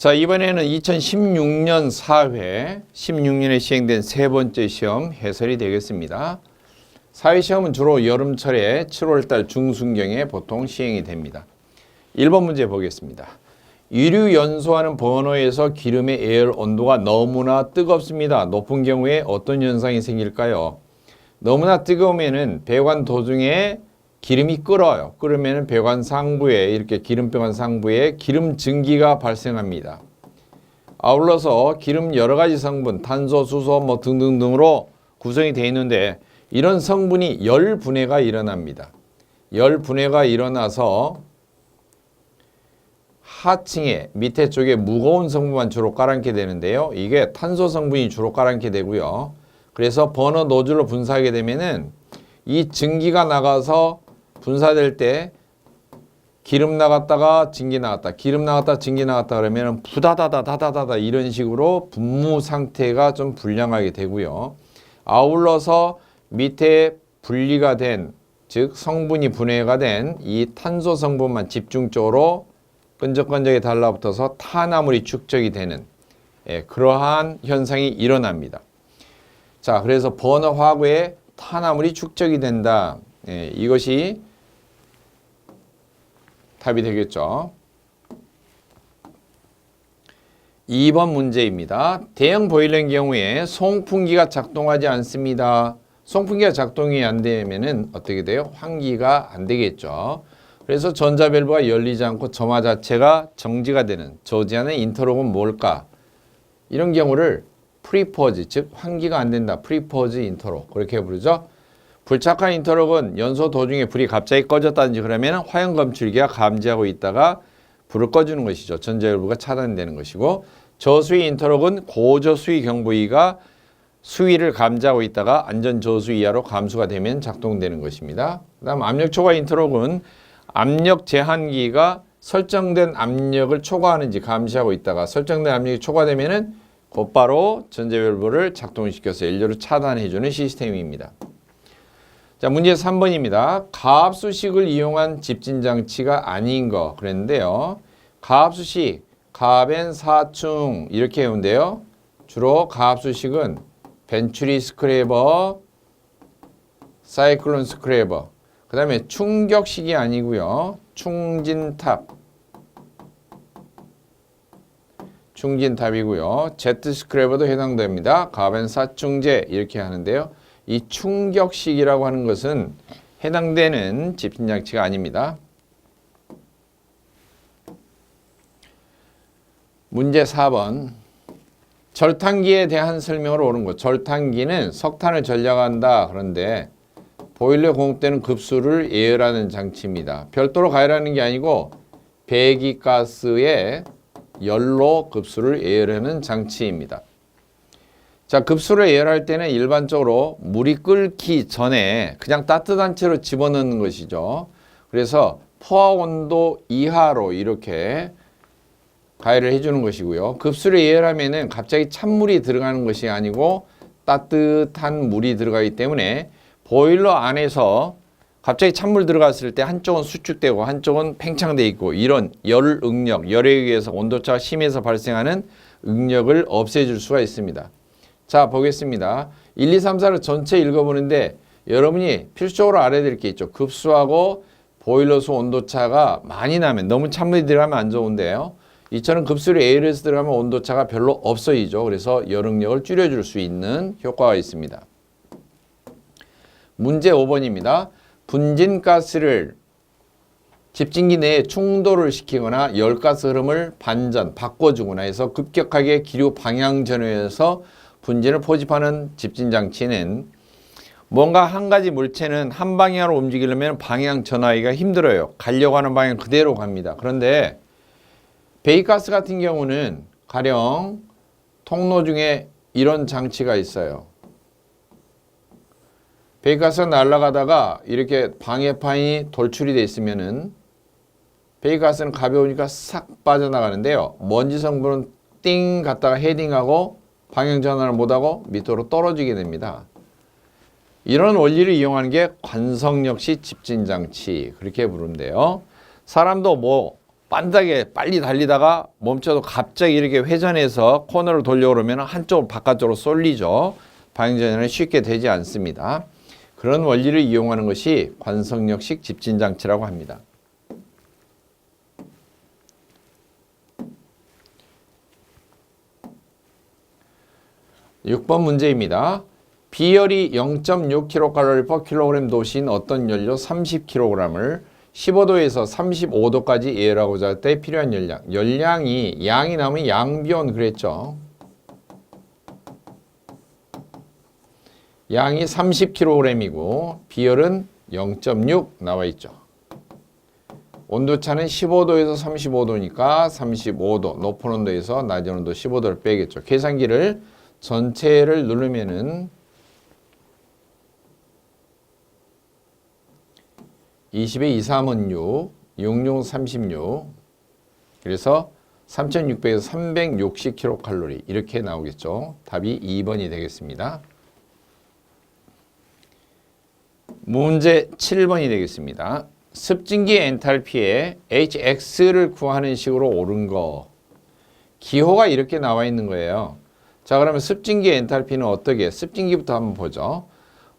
자, 이번에는 2016년 4회, 16년에 시행된 세 번째 시험 해설이 되겠습니다. 사회시험은 주로 여름철에 7월달 중순경에 보통 시행이 됩니다. 1번 문제 보겠습니다. 유류 연소하는 버너에서 기름의 예열 온도가 너무나 뜨겁습니다. 높은 경우에 어떤 현상이 생길까요? 너무나 뜨거우면은 배관 도중에 기름이 끓어요. 끓으면 배관 상부에 이렇게 기름병관 상부에 기름 증기가 발생합니다. 아울러서 기름 여러 가지 성분, 탄소, 수소 등등등으로 구성이 되어 있는데 이런 성분이 열 분해가 일어납니다. 열 분해가 일어나서 하층에 밑에 쪽에 무거운 성분만 주로 깔아앉게 되는데요. 이게 탄소 성분이 주로 깔아앉게 되고요. 그래서 버너 노즐로 분사하게 되면은 이 증기가 나가서 분사될 때 기름 나갔다가 증기 나갔다, 기름 나갔다, 증기 나갔다 그러면 부다다다다다다 이런 식으로 분무 상태가 좀 불량하게 되고요. 아울러서 밑에 분리가 된, 즉 성분이 분해가 된 이 탄소 성분만 집중적으로 끈적끈적이 달라붙어서 탄화물이 축적이 되는 그러한 현상이 일어납니다. 자, 그래서 버너 화구에 탄화물이 축적이 된다. 이것이 답이 되겠죠. 2번 문제입니다. 대형 보일러의 경우에 송풍기가 작동하지 않습니다. 송풍기가 작동이 안 되면은 어떻게 돼요? 환기가 안 되겠죠. 그래서 전자밸브가 열리지 않고 점화 자체가 정지가 되는, 저지하는 인터록은 뭘까? 이런 경우를 프리포즈, 즉 환기가 안 된다. 프리포즈 인터록 그렇게 부르죠. 불착한 인터록은 연소 도중에 불이 갑자기 꺼졌다든지 그러면 화형 검출기가 감지하고 있다가 불을 꺼주는 것이죠. 전자밸브가 차단되는 것이고, 저수위 인터록은 고저수위 경보기가 수위를 감지하고 있다가 안전 저수위 이하로 감수가 되면 작동되는 것입니다. 그 다음 압력 초과 인터록은 압력 제한기가 설정된 압력을 초과하는지 감시하고 있다가 설정된 압력이 초과되면은 곧바로 전자밸브를 작동시켜서 연료를 차단해주는 시스템입니다. 자, 문제 3번입니다. 가압수식을 이용한 집진장치가 아닌 거 그랬는데요. 가압수식, 가벤 사충 이렇게 해온대요. 주로 가압수식은 벤츄리 스크래버, 사이클론 스크래버, 그 다음에 충격식이 아니고요. 충진탑, 충진탑이고요. 제트 스크래버도 해당됩니다. 가벤 사충제 이렇게 하는데요. 이 충격식이라고 하는 것은 해당되는 집진장치가 아닙니다. 문제 4번. 절탄기에 대한 설명을 옳은 것. 절탄기는 석탄을 전략한다. 그런데 보일러에 공급되는 급수를 예열하는 장치입니다. 별도로 가열하는 게 아니고 배기가스의 열로 급수를 예열하는 장치입니다. 자, 급수를 예열할 때는 일반적으로 물이 끓기 전에 그냥 따뜻한 채로 집어넣는 것이죠. 그래서 포화 온도 이하로 이렇게 가열을 해주는 것이고요. 급수를 예열하면은 갑자기 찬물이 들어가는 것이 아니고 따뜻한 물이 들어가기 때문에 보일러 안에서 갑자기 찬물 들어갔을 때 한쪽은 수축되고 한쪽은 팽창되어 있고 이런 열 응력, 열에 의해서 온도차가 심해서 발생하는 응력을 없애줄 수가 있습니다. 자, 보겠습니다. 1, 2, 3, 4를 전체 읽어보는데 여러분이 필수적으로 알아야 될 게 있죠. 급수하고 보일러수 온도차가 많이 나면, 너무 찬물이 들어가면 안 좋은데요. 이처럼 급수를 예열해서 들어가면 온도차가 별로 없어지죠. 그래서 열응력을 줄여줄 수 있는 효과가 있습니다. 문제 5번입니다. 분진가스를 집진기 내에 충돌을 시키거나 열가스 흐름을 반전, 바꿔주거나 해서 급격하게 기류 방향 전환해서 분진을 포집하는 집진장치는 뭔가 한 가지 물체는 한 방향으로 움직이려면 방향 전환하기가 힘들어요. 가려고 하는 방향 그대로 갑니다. 그런데 배기가스 같은 경우는 가령 통로 중에 이런 장치가 있어요. 배기가스가 날아가다가 이렇게 방해판이 돌출이 되어 있으면은 배기가스는 가벼우니까 싹 빠져나가는데요. 먼지 성분은 띵 갔다가 헤딩하고 방향 전환을 못하고 밑으로 떨어지게 됩니다. 이런 원리를 이용하는 게 관성역시 집진장치 그렇게 부르는데요. 사람도 빠르게 빨리 달리다가 멈춰도 갑자기 이렇게 회전해서 코너를 돌려고 그러면 한쪽으로 바깥쪽으로 쏠리죠. 방향전환이 쉽게 되지 않습니다. 그런 원리를 이용하는 것이 관성역식 집진장치라고 합니다. 6번 문제입니다. 비열이 0.6kcal/kg 도시인 어떤 연료 30kg을 15도에서 35도까지 예열하고자 할 때 필요한 열량. 양이 나오면 양비온 그랬죠. 양이 30kg이고 비열은 0.6 나와 있죠. 온도차는 15도에서 35도니까 35도, 높은 온도에서 낮은 온도 15도를 빼겠죠. 계산기를 전체를 누르면은 20에 2, 3은 6, 6, 36. 그래서 3600에서 360kcal 이렇게 나오겠죠. 답이 2번이 되겠습니다. 문제 7번이 되겠습니다. 습진기 엔탈피의 Hx를 구하는 식으로 옳은 거. 기호가 이렇게 나와 있는 거예요. 자, 그러면 습진기 엔탈피는 어떻게? 습진기부터 한번 보죠.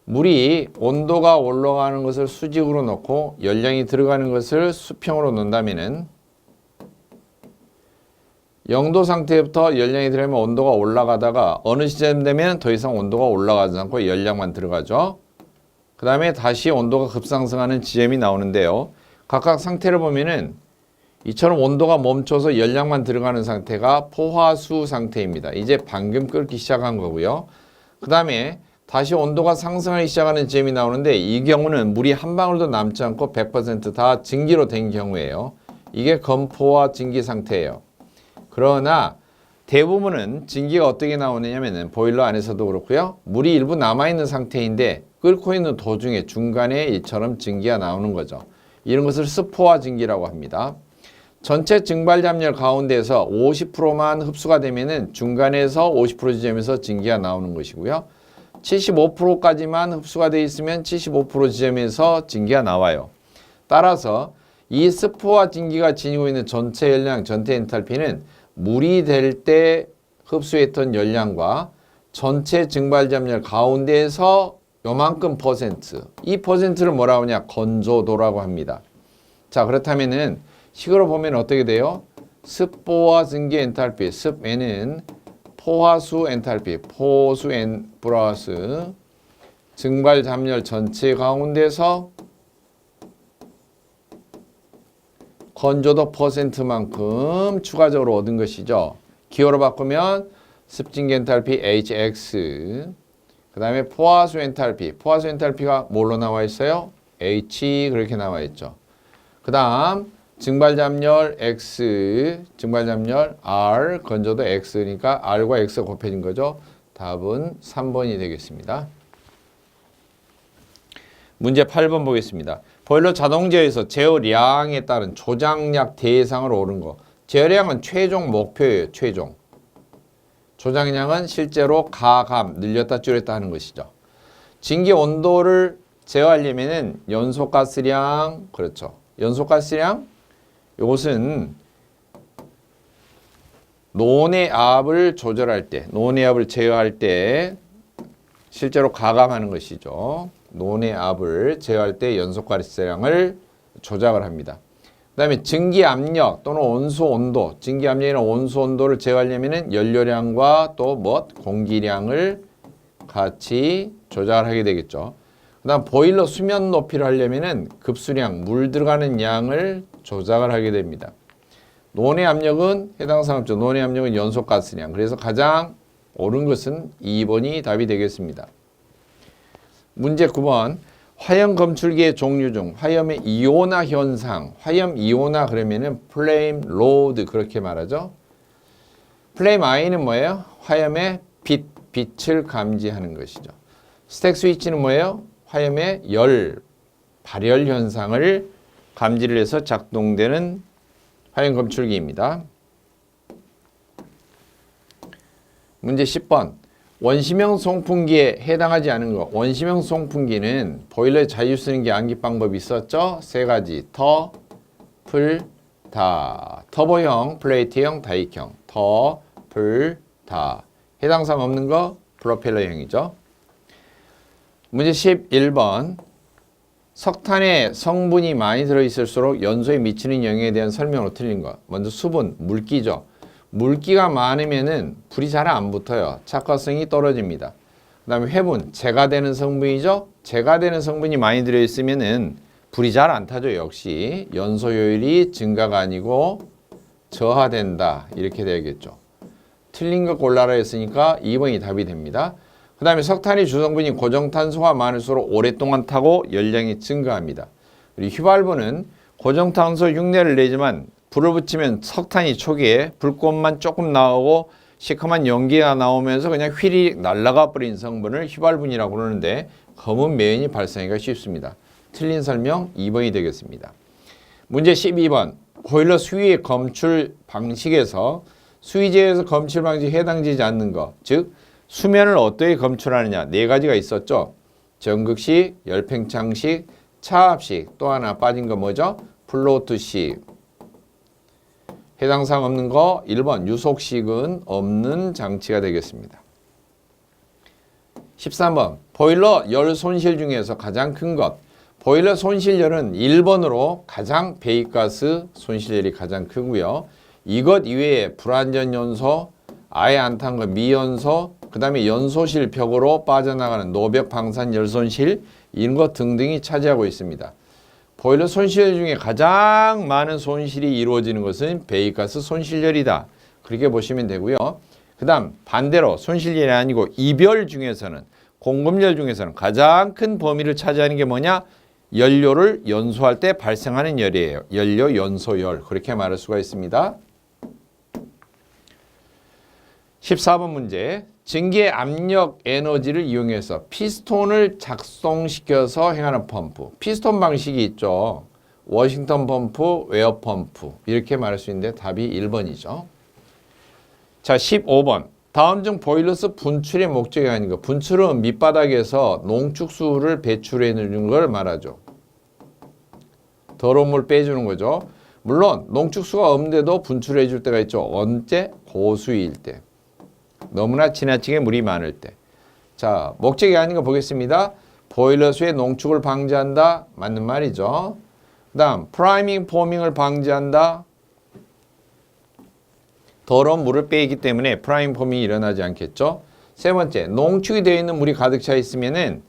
물이 온도가 올라가는 것을 수직으로 놓고 열량이 들어가는 것을 수평으로 놓는다면은 0도 상태부터 열량이 들어가면 온도가 올라가다가 어느 시점 되면 더 이상 온도가 올라가지 않고 열량만 들어가죠. 그 다음에 다시 온도가 급상승하는 지점이 나오는데요. 각각 상태를 보면은 이처럼 온도가 멈춰서 열량만 들어가는 상태가 포화수 상태입니다. 이제 방금 끓기 시작한 거고요. 그 다음에 다시 온도가 상승하기 시작하는 지점이 나오는데 이 경우는 물이 한 방울도 남지 않고 100% 다 증기로 된 경우예요. 이게 건포화 증기 상태예요. 그러나 대부분은 증기가 어떻게 나오느냐면은 보일러 안에서도 그렇고요. 물이 일부 남아있는 상태인데 끓고 있는 도중에 중간에 이처럼 증기가 나오는 거죠. 이런 것을 스포화 증기라고 합니다. 전체 증발 담열 가운데서 50%만 흡수가 되면은 중간에서 50% 지점에서 증기가 나오는 것이고요. 75%까지만 흡수가 되어 있으면 75% 지점에서 증기가 나와요. 따라서 이 스포화 증기가 지니고 있는 전체 열량, 전체 엔탈피는 물이 될 때 흡수했던 열량과 전체 증발 담열 가운데에서 요만큼 퍼센트, 이 퍼센트를 뭐라고 하냐? 건조도라고 합니다. 자, 그렇다면은 식으로 보면 어떻게 돼요? 습포화 증기 엔탈피, 습n은 포화수 엔탈피, 포수 n 플러스 증발 담열 전체 가운데서 건조도 퍼센트만큼 추가적으로 얻은 것이죠. 기호로 바꾸면 습진기 엔탈피 Hx, 그 다음에 포화수 엔탈피가 뭘로 나와 있어요? H 그렇게 나와 있죠. 그 다음 증발 담열 X, 증발 담열 R, 건조도 X니까 R과 X가 곱해진 거죠. 답은 3번이 되겠습니다. 문제 8번 보겠습니다. 보일러 자동제어에서 제어량에 따른 조작량 대상을 오른 거. 제어량은 최종 목표예요. 최종. 조작량은 실제로 가감, 늘렸다 줄였다 하는 것이죠. 증기 온도를 제어하려면은 연소가스량, 그렇죠. 연소가스량, 이것은 논의 압을 조절할 때, 논의 압을 제어할 때 실제로 가감하는 것이죠. 논의 압을 제어할 때 연소가스량을 조작을 합니다. 그 다음에 증기 압력 또는 온수 온도, 증기 압력이나 온수 온도를 제어하려면 연료량과 또 공기량을 같이 조작을 하게 되겠죠. 그 다음 보일러 수면 높이를 하려면 급수량, 물 들어가는 양을 조작을 하게 됩니다. 논의 압력은 해당 상업적 논의 압력은 연소가스량. 그래서 가장 옳은 것은 2번이 답이 되겠습니다. 문제 9번. 화염 검출기의 종류 중 화염의 이온화 현상, 화염 이온화 그러면은 플레임 로드 그렇게 말하죠. 플레임 I는 뭐예요? 화염의 빛을 감지하는 것이죠. 스택 스위치는 뭐예요? 화염의 발열 현상을 감지를 해서 작동되는 화염 검출기입니다. 문제 10번. 원심형 송풍기에 해당하지 않은 것. 원심형 송풍기는 보일러에 자주 쓰는 게 암기 방법이 있었죠. 세 가지. 터, 풀, 다. 터보형, 플레이트형, 다익형. 터, 불, 다. 해당사항 없는 거 프로펠러형이죠. 문제 11번. 석탄에 성분이 많이 들어있을수록 연소에 미치는 영향에 대한 설명으로 틀린 거. 먼저 수분, 물기죠. 물기가 많으면은 불이 잘 안 붙어요. 착화성이 떨어집니다. 그 다음에 회분, 재가 되는 성분이죠. 재가 되는 성분이 많이 들어있으면은 불이 잘 안 타죠. 역시 연소 효율이 증가가 아니고 저하된다. 이렇게 되겠죠. 틀린 거 골라라 했으니까 2번이 답이 됩니다. 그 다음에 석탄의 주성분이 고정탄소가 많을수록 오랫동안 타고 열량이 증가합니다. 그리고 휘발유는 고정탄소 흉내를 내지만 불을 붙이면 석탄이 초기에 불꽃만 조금 나오고 시커먼 연기가 나오면서 그냥 휘리 날아가 버린 성분을 휘발분이라고 그러는데 검은 매연이 발생하기가 쉽습니다. 틀린 설명 2번이 되겠습니다. 문제 12번. 보일러 수위의 검출 방식에서 수위제에서 검출 방식에 해당되지 않는 것, 즉 수면을 어떻게 검출하느냐 네 가지가 있었죠. 전극식, 열팽창식, 차압식, 또 하나 빠진 거 뭐죠? 플로트식. 해당사항 없는 거 1번 유속식은 없는 장치가 되겠습니다. 13번 보일러 열 손실 중에서 가장 큰 것. 보일러 손실열은 1번으로 가장 배기가스 손실열이 가장 크고요. 이것 이외에 불완전 연소, 아예 안 탄 거 미연소, 그 다음에 연소실 벽으로 빠져나가는 노벽 방산 열손실 이런 것 등등이 차지하고 있습니다. 보일러 손실열 중에 가장 많은 손실이 이루어지는 것은 배기가스 손실열이다. 그렇게 보시면 되고요. 그 다음 반대로 손실열이 아니고 이별 중에서는 공급열 중에서는 가장 큰 범위를 차지하는 게 뭐냐? 연료를 연소할 때 발생하는 열이에요. 연료 연소열 그렇게 말할 수가 있습니다. 14번 문제. 증기의 압력 에너지를 이용해서 피스톤을 작동시켜서 행하는 펌프. 피스톤 방식이 있죠. 워싱턴 펌프, 웨어 펌프 이렇게 말할 수 있는데 답이 1번이죠. 자, 15번. 다음 중 보일러스 분출의 목적이 아닌 것. 분출은 밑바닥에서 농축수를 배출해 주는 걸 말하죠. 더러운 물 빼주는 거죠. 물론 농축수가 없는데도 분출해 줄 때가 있죠. 언제? 고수위일 때. 너무나 지나치게 물이 많을 때. 자, 목적이 아닌 거 보겠습니다. 보일러수의 농축을 방지한다. 맞는 말이죠. 그 다음 프라이밍 포밍을 방지한다. 더러운 물을 빼기 때문에 프라이밍 포밍이 일어나지 않겠죠. 세 번째, 농축이 되어 있는 물이 가득 차 있으면은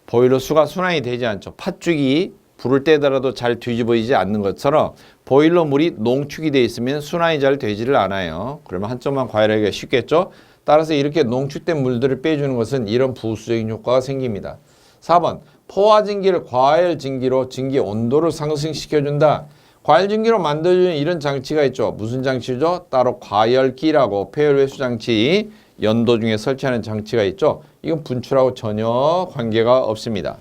보일러수가 순환이 되지 않죠. 팥죽이 불을 떼더라도 잘 뒤집어지지 않는 것처럼 보일러 물이 농축이 되어 있으면 순환이 잘 되지를 않아요. 그러면 한 점만 과열하기가 쉽겠죠. 따라서 이렇게 농축된 물들을 빼주는 것은 이런 부수적인 효과가 생깁니다. 4번 포화증기를 과열증기로 증기 온도를 상승시켜준다. 과열증기로 만들어주는 이런 장치가 있죠. 무슨 장치죠? 따로 과열기라고 폐열회수 장치 연도 중에 설치하는 장치가 있죠. 이건 분출하고 전혀 관계가 없습니다.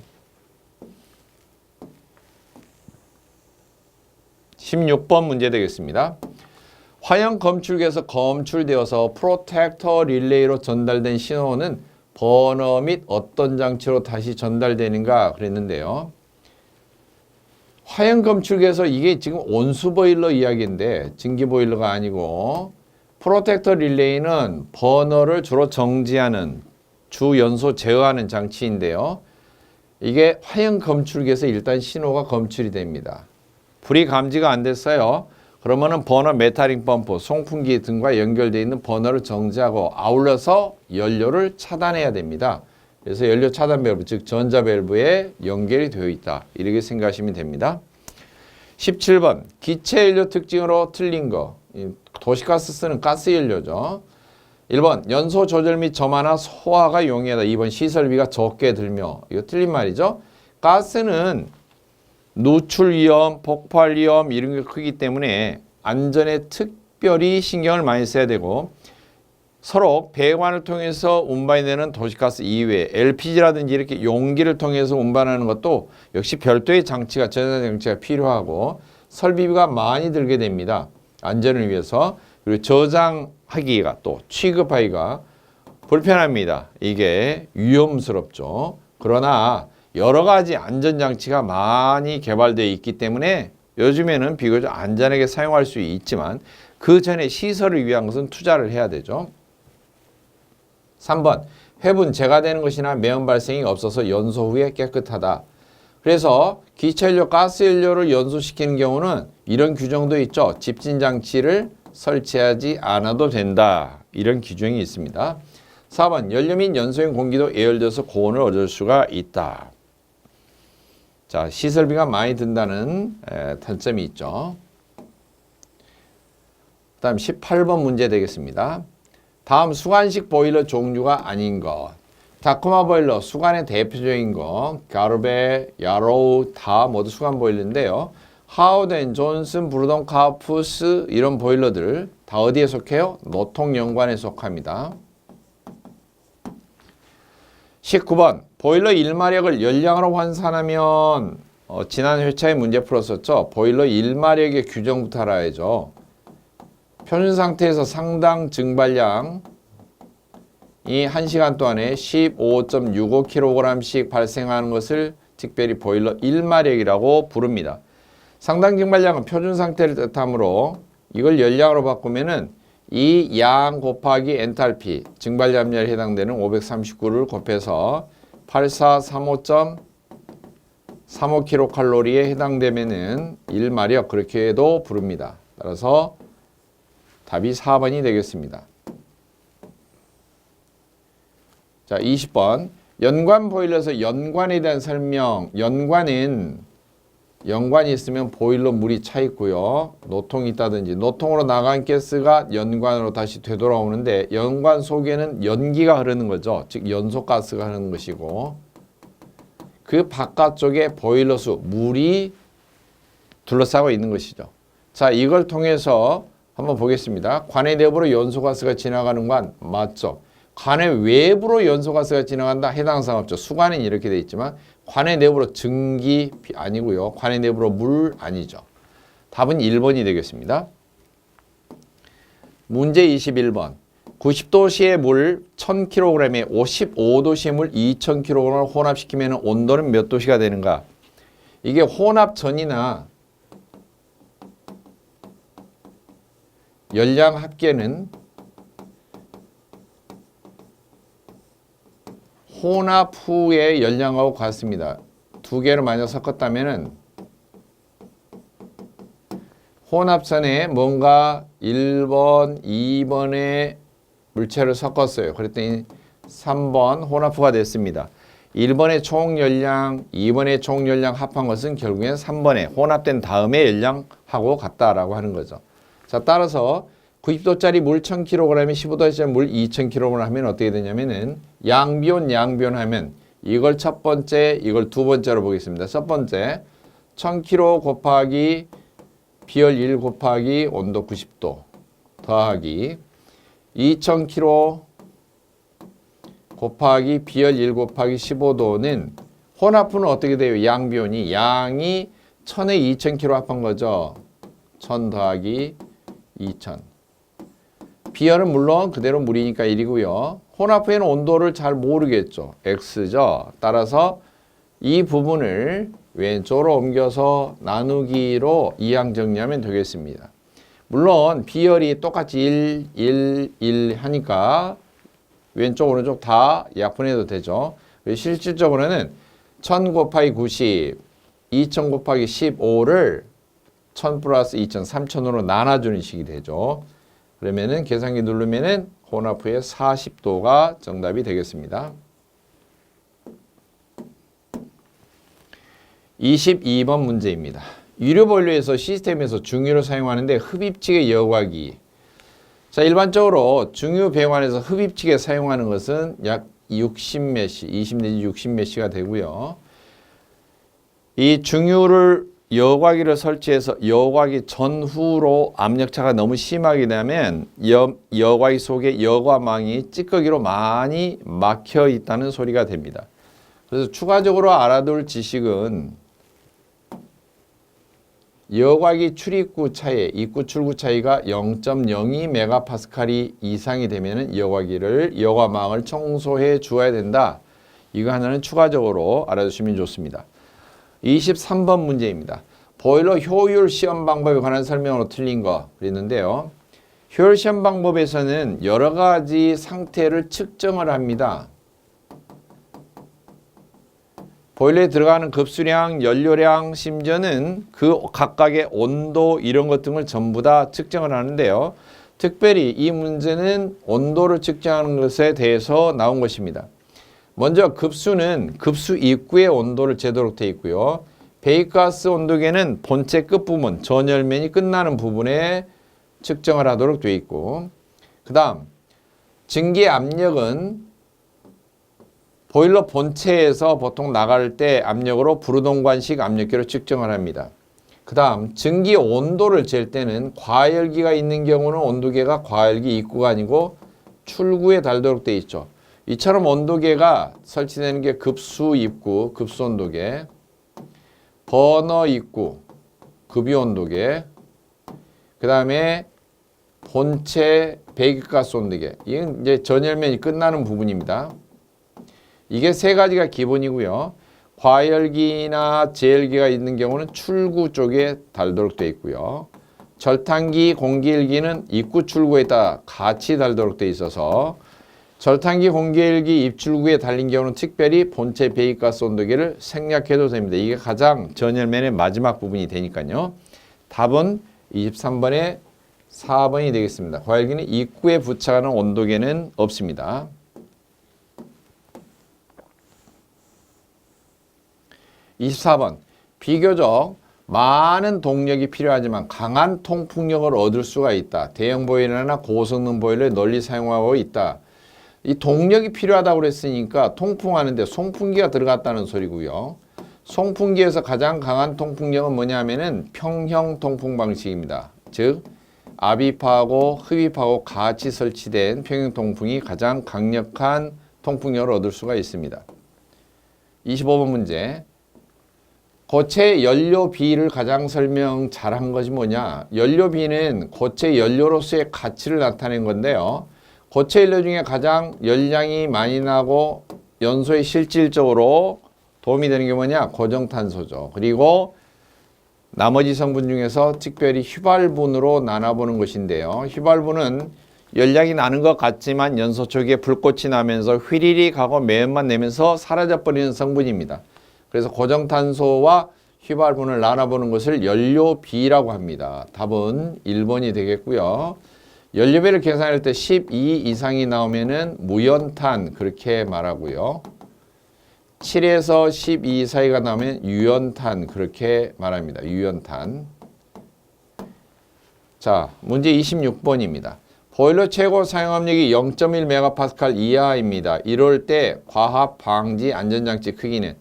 16번 문제 되겠습니다. 화형 검출기에서 검출되어서 프로텍터 릴레이로 전달된 신호는 버너 및 어떤 장치로 다시 전달되는가 그랬는데요. 화형 검출기에서 이게 지금 온수 보일러 이야기인데 증기 보일러가 아니고 프로텍터 릴레이는 버너를 주로 정지하는 주 연소 제어하는 장치인데요. 이게 화형 검출기에서 일단 신호가 검출이 됩니다. 불이 감지가 안 됐어요. 그러면은 버너 메탈링 펌프, 송풍기 등과 연결되어 있는 버너를 정지하고 아울러서 연료를 차단해야 됩니다. 그래서 연료 차단 밸브, 즉 전자 밸브에 연결이 되어 있다. 이렇게 생각하시면 됩니다. 17번 기체 연료 특징으로 틀린 거. 도시가스 쓰는 가스 연료죠. 1번 연소 조절 및 점화나 소화가 용이하다. 2번 시설비가 적게 들며. 이거 틀린 말이죠. 가스는 누출 위험, 폭발 위험 이런 게 크기 때문에 안전에 특별히 신경을 많이 써야 되고 서로 배관을 통해서 운반되는 도시가스 이외에 LPG라든지 이렇게 용기를 통해서 운반하는 것도 역시 별도의 장치가 전자 장치가 필요하고 설비가 많이 들게 됩니다. 안전을 위해서. 그리고 저장하기가 또 취급하기가 불편합니다. 이게 위험스럽죠. 그러나 여러 가지 안전장치가 많이 개발되어 있기 때문에 요즘에는 비교적 안전하게 사용할 수 있지만 그 전에 시설을 위한 것은 투자를 해야 되죠. 3번, 회분 재가되는 것이나 매연 발생이 없어서 연소 후에 깨끗하다. 그래서 기차연료, 가스연료를 연소시키는 경우는 이런 규정도 있죠. 집진장치를 설치하지 않아도 된다. 이런 규정이 있습니다. 4번, 연료 및 연소용 공기도 예열돼서 고온을 얻을 수가 있다. 자, 시설비가 많이 든다는 단점이 있죠. 다음 18번 문제 되겠습니다. 다음 수관식 보일러 종류가 아닌 것. 다코마 보일러, 수관의 대표적인 거, 가르베, 야로우 다 모두 수관 보일러인데요. 하우덴, 존슨, 브루동, 카푸스 이런 보일러들 다 어디에 속해요? 노통연관에 속합니다. 19번 보일러 1마력을 열량으로 환산하면 지난 회차에 문제 풀었었죠. 보일러 1마력의 규정부터 알아야죠. 표준 상태에서 상당 증발량이 1시간 동안에 15.65kg씩 발생하는 것을 특별히 보일러 1마력이라고 부릅니다. 상당 증발량은 표준 상태를 뜻하므로 이걸 열량으로 바꾸면은 이 양 곱하기 엔탈피 증발량량에 해당되는 539를 곱해서 8435.35kcal에 해당되면은 1마력 그렇게도 부릅니다. 따라서 답이 4번이 되겠습니다. 자, 20번. 연관 보일러에서 연관에 대한 설명. 연관이 있으면 보일러 물이 차 있고요. 노통이 있다든지 노통으로 나간 가스가 연관으로 다시 되돌아오는데 연관 속에는 연기가 흐르는 거죠. 즉 연소가스가 흐르는 것이고 그 바깥쪽에 보일러수, 물이 둘러싸고 있는 것이죠. 자, 이걸 통해서 한번 보겠습니다. 관의 내부로 연소가스가 지나가는 관 맞죠? 관의 외부로 연소가스가 지나간다. 해당 사항 없죠. 수관은 이렇게 돼 있지만 관의 내부로 증기 아니고요. 관의 내부로 물 아니죠. 답은 1번이 되겠습니다. 문제 21번. 90도씨의 물 1000kg에 55도씨의 물 2000kg을 혼합시키면 온도는 몇 도씨가 되는가? 이게 혼합 전이나 열량 합계는 혼합 후의 열량하고 같습니다. 두 개를 만약 섞었다면은 혼합선에 뭔가 1번, 2번의 물체를 섞었어요. 그랬더니 3번 혼합후가 됐습니다. 1번의 총 열량, 2번의 총 열량 합한 것은 결국엔 3번에 혼합된 다음에 열량하고 같다라고 하는 거죠. 자, 따라서 90도짜리 물 1000kg에 15도짜리 물 2000kg 하면 어떻게 되냐면은 양비온 하면 이걸 첫 번째, 이걸 두 번째로 보겠습니다. 첫 번째 1000kg 곱하기 비열 1 곱하기 온도 90도 더하기 2000kg 곱하기 비열 1 곱하기 15도는 혼합부는 어떻게 돼요? 양비온이 양이 1000에 2000kg 합한 거죠. 1000 더하기 2000. 비열은 물론 그대로 물이니까 1이고요. 혼합부에는 온도를 잘 모르겠죠. X죠. 따라서 이 부분을 왼쪽으로 옮겨서 나누기로 이항 정리하면 되겠습니다. 물론 비열이 똑같이 1 하니까 왼쪽 오른쪽 다 약분해도 되죠. 실질적으로는 1000 곱하기 90, 2000 곱하기 15를 1000 플러스 2000, 3000으로 나눠주는 식이 되죠. 그러면은 계산기 누르면은 혼합후의 40도가 정답이 되겠습니다. 22번 문제입니다. 유료 보일러에서 시스템에서 중유를 사용하는데 흡입식의 여과기. 자, 일반적으로 중유 배관에서 흡입식에 사용하는 것은 약 60메시, 20 내지 60메시가 되고요. 이 중유를 여과기를 설치해서 여과기 전후로 압력차가 너무 심하게 되면 여과기 속에 여과망이 찌꺼기로 많이 막혀 있다는 소리가 됩니다. 그래서 추가적으로 알아둘 지식은 여과기 출입구 차이, 입구 출구 차이가 0.02메가파스칼이 이상이 되면 여과망을 청소해 주어야 된다. 이거 하나는 추가적으로 알아두시면 좋습니다. 23번 문제입니다. 보일러 효율 시험 방법에 관한 설명으로 틀린 거 그랬는데요. 효율 시험 방법에서는 여러 가지 상태를 측정을 합니다. 보일러에 들어가는 급수량, 연료량, 심지어는 그 각각의 온도 이런 것 등을 전부 다 측정을 하는데요. 특별히 이 문제는 온도를 측정하는 것에 대해서 나온 것입니다. 먼저 급수는 급수 입구의 온도를 재도록 되어 있고요. 배기가스 온도계는 본체 끝부분, 전열면이 끝나는 부분에 측정을 하도록 되어 있고, 그 다음 증기 압력은 보일러 본체에서 보통 나갈 때 압력으로 부르동관식 압력계로 측정을 합니다. 그 다음 증기 온도를 잴 때는 과열기가 있는 경우는 온도계가 과열기 입구가 아니고 출구에 달도록 되어 있죠. 이처럼 온도계가 설치되는 게 급수 입구, 급수 온도계, 버너 입구, 급유 온도계, 그 다음에 본체 배기가스 온도계. 이건 이제 전열면이 끝나는 부분입니다. 이게 세 가지가 기본이고요. 과열기나 제열기가 있는 경우는 출구 쪽에 달도록 되어 있고요. 절탄기, 공기열기는 입구 출구에다 같이 달도록 되어 있어서 절탄기, 공기열기 입출구에 달린 경우는 특별히 본체 배기가스 온도계를 생략해도 됩니다. 이게 가장 전열면의 마지막 부분이 되니까요. 답은 23번에 4번이 되겠습니다. 과열기는 입구에 부착하는 온도계는 없습니다. 24번 비교적 많은 동력이 필요하지만 강한 통풍력을 얻을 수가 있다. 대형 보일러나 고성능 보일러를 널리 사용하고 있다. 이 동력이 필요하다고 그랬으니까 통풍하는데 송풍기가 들어갔다는 소리고요. 송풍기에서 가장 강한 통풍력은 뭐냐면은 평형 통풍 방식입니다. 즉 압입하고 흡입하고 같이 설치된 평형 통풍이 가장 강력한 통풍력을 얻을 수가 있습니다. 25번 문제. 고체 연료 비를 가장 설명 잘한 것이 뭐냐? 연료 비는 고체 연료로서의 가치를 나타낸 건데요. 고체 연료 중에 가장 열량이 많이 나고 연소에 실질적으로 도움이 되는 게 뭐냐? 고정탄소죠. 그리고 나머지 성분 중에서 특별히 휘발분으로 나눠보는 것인데요. 휘발분은 열량이 나는 것 같지만 연소 쪽에 불꽃이 나면서 휘리릭 하고 매연만 내면서 사라져버리는 성분입니다. 그래서 고정탄소와 휘발분을 나눠보는 것을 연료비라고 합니다. 답은 1번이 되겠고요. 연료비를 계산할 때 12 이상이 나오면은 무연탄 그렇게 말하고요. 7에서 12 사이가 나오면 유연탄 그렇게 말합니다. 유연탄. 자, 문제 26번입니다. 보일러 최고 사용압력이 0.1MPa 이하입니다. 이럴 때 과합 방지 안전장치 크기는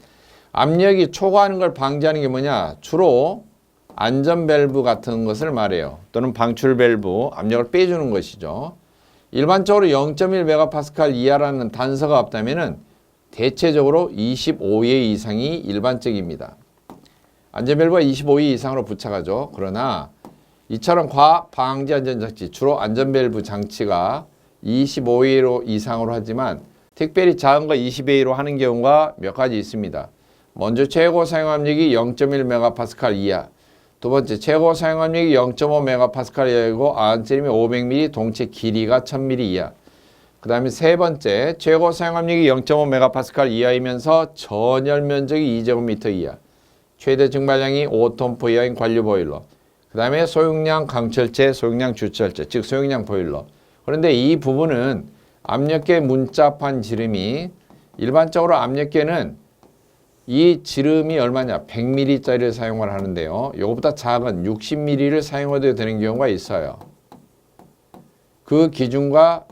압력이 초과하는 걸 방지하는 게 뭐냐? 주로 안전 밸브 같은 것을 말해요. 또는 방출 밸브, 압력을 빼주는 것이죠. 일반적으로 0.1MPa 이하라는 단서가 없다면은 대체적으로 25회 이상이 일반적입니다. 안전 밸브가 25회 이상으로 부착하죠. 그러나 이처럼 과합 방지 안전장치, 주로 안전 밸브 장치가 25회 이상으로 하지만 특별히 작은 거 20회로 하는 경우가 몇 가지 있습니다. 먼저 최고 사용압력이 0.1MPa 이하. 두 번째 최고 사용압력이 0.5MPa 이하이고 안짜리면 500mm, 동체 길이가 1000mm 이하. 그 다음에 세 번째 최고 사용압력이 0.5MPa 이하이면서 전열 면적이 2제곱미터 이하. 최대 증발량이 5톤포 이하인 관류 보일러. 그 다음에 소용량 강철제, 소용량 주철제, 즉 소용량 보일러. 그런데 이 부분은 압력계 문자판 지름이 일반적으로 압력계는 이 지름이 얼마냐? 100mm짜리를 사용을 하는데요. 이거보다 작은 60mm를 사용해도 되는 경우가 있어요. 그 기준과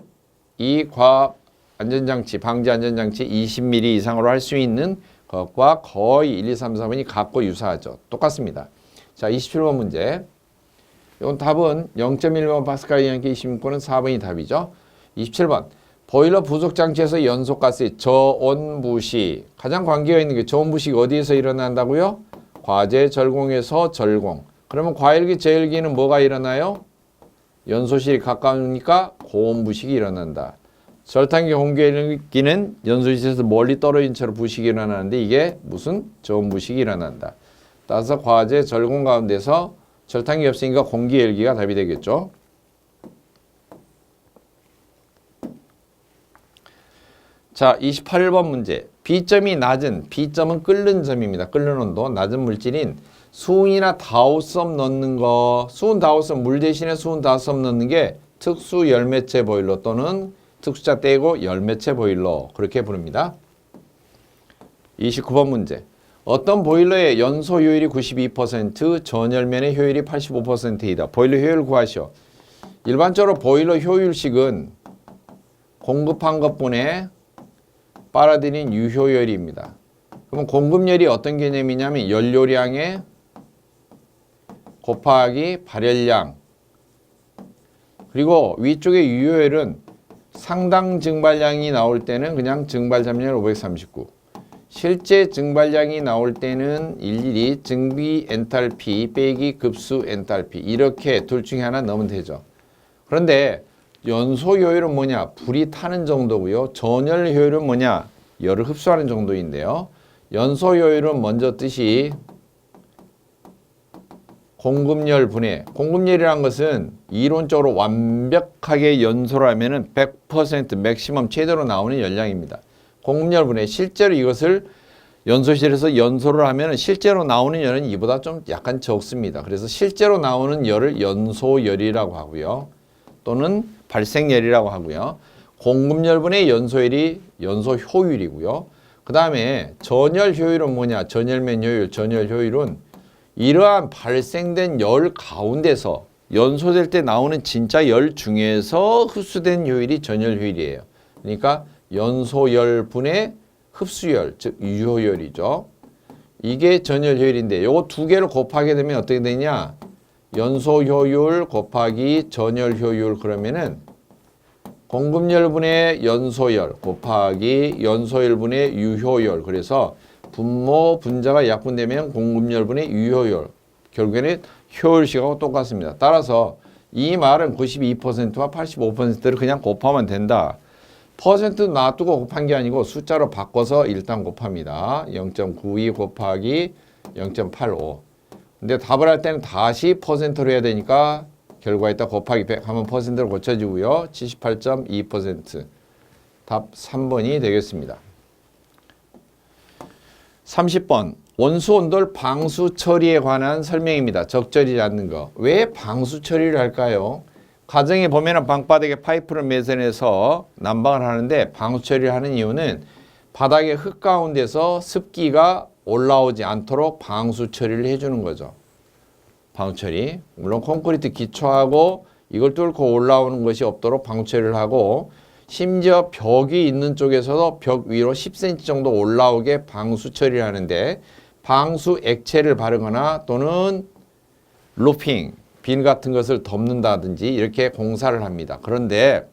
이 과합 안전장치, 방지 안전장치 20mm 이상으로 할 수 있는 것과 거의 1, 2, 3, 4번이 같고 유사하죠. 똑같습니다. 자, 27번 문제. 이건 답은 0.1MPa 이하니까 26번은 4번이 답이죠. 27번. 보일러 부속 장치에서 연소가스의 저온부식. 가장 관계가 있는 게 저온부식이 어디에서 일어난다고요? 과제 절공에서 절공. 그러면 과열기, 제열기는 뭐가 일어나요? 연소실이 가까우니까 고온부식이 일어난다. 절탄기, 공기열기는 연소실에서 멀리 떨어진 채로 부식이 일어나는데 이게 무슨 저온부식이 일어난다. 따라서 과제 절공 가운데서 절탄기 없으니까 공기 열기가 답이 되겠죠. 자, 28번 문제. B점이 낮은, B점은 끓는 점입니다. 끓는 온도, 낮은 물질인 수은이나 다우섬 넣는 거. 수은 다우섬, 물 대신에 수은 다우섬 넣는 게 특수 열매체 보일러 또는 특수자 떼고 열매체 보일러, 그렇게 부릅니다. 29번 문제. 어떤 보일러의 연소 효율이 92%, 전열면의 효율이 85%이다. 보일러 효율 구하시오. 일반적으로 보일러 효율식은 공급한 것분에 빨아들인 유효열입니다. 그럼 공급열이 어떤 개념이냐면 연료량에 곱하기 발열량, 그리고 위쪽의 유효열은 상당 증발량이 나올 때는 그냥 증발 잠열 539, 실제 증발량이 나올 때는 일일이 증비 엔탈피 빼기 급수 엔탈피, 이렇게 둘 중에 하나 넣으면 되죠. 그런데 연소 효율은 뭐냐? 불이 타는 정도고요. 전열 효율은 뭐냐? 열을 흡수하는 정도인데요. 연소 효율은 먼저 뜻이 공급열 분해. 공급열이란 것은 이론적으로 완벽하게 연소를 하면은 100% 맥시멈 최대로 나오는 열량입니다. 공급열 분해. 실제로 이것을 연소실에서 연소를 하면은 실제로 나오는 열은 이보다 좀 약간 적습니다. 그래서 실제로 나오는 열을 연소열이라고 하고요. 또는 발생열이라고 하고요. 공급열분의 연소열이 연소 효율이고요. 그 다음에 전열 효율은 뭐냐? 전열면 효율, 전열 효율은 이러한 발생된 열 가운데서 연소될 때 나오는 진짜 열 중에서 흡수된 효율이 전열 효율이에요. 그러니까 연소열분의 흡수열, 즉 유효열이죠. 이게 전열 효율인데 요거 두 개를 곱하게 되면 어떻게 되냐? 연소 효율 곱하기 전열 효율, 그러면은 공급열분의 연소열 곱하기 연소열분의 유효열, 그래서 분모 분자가 약분되면 공급열분의 유효열, 결국에는 효율식하고 똑같습니다. 따라서 이 말은 92%와 85%를 그냥 곱하면 된다. 퍼센트 놔두고 곱한 게 아니고 숫자로 바꿔서 일단 곱합니다. 0.92 곱하기 0.85. 근데 답을 할 때는 다시 퍼센트로 해야 되니까 결과에다 곱하기 100 하면 퍼센트로 고쳐지고요. 78.2%. 답 3번이 되겠습니다. 30번. 원수 온돌 방수 처리에 관한 설명입니다. 적절하지 않는 거. 왜 방수 처리를 할까요? 가정에 보면은 방바닥에 파이프를 매선해서 난방을 하는데 방수 처리를 하는 이유는 바닥의 흙 가운데서 습기가 올라오지 않도록 방수 처리를 해주는 거죠. 방수 처리. 물론 콘크리트 기초하고 이걸 뚫고 올라오는 것이 없도록 방수 처리를 하고, 심지어 벽이 있는 쪽에서도 벽 위로 10cm 정도 올라오게 방수 처리를 하는데, 방수 액체를 바르거나 또는 루핑, 빈 같은 것을 덮는다든지 이렇게 공사를 합니다. 그런데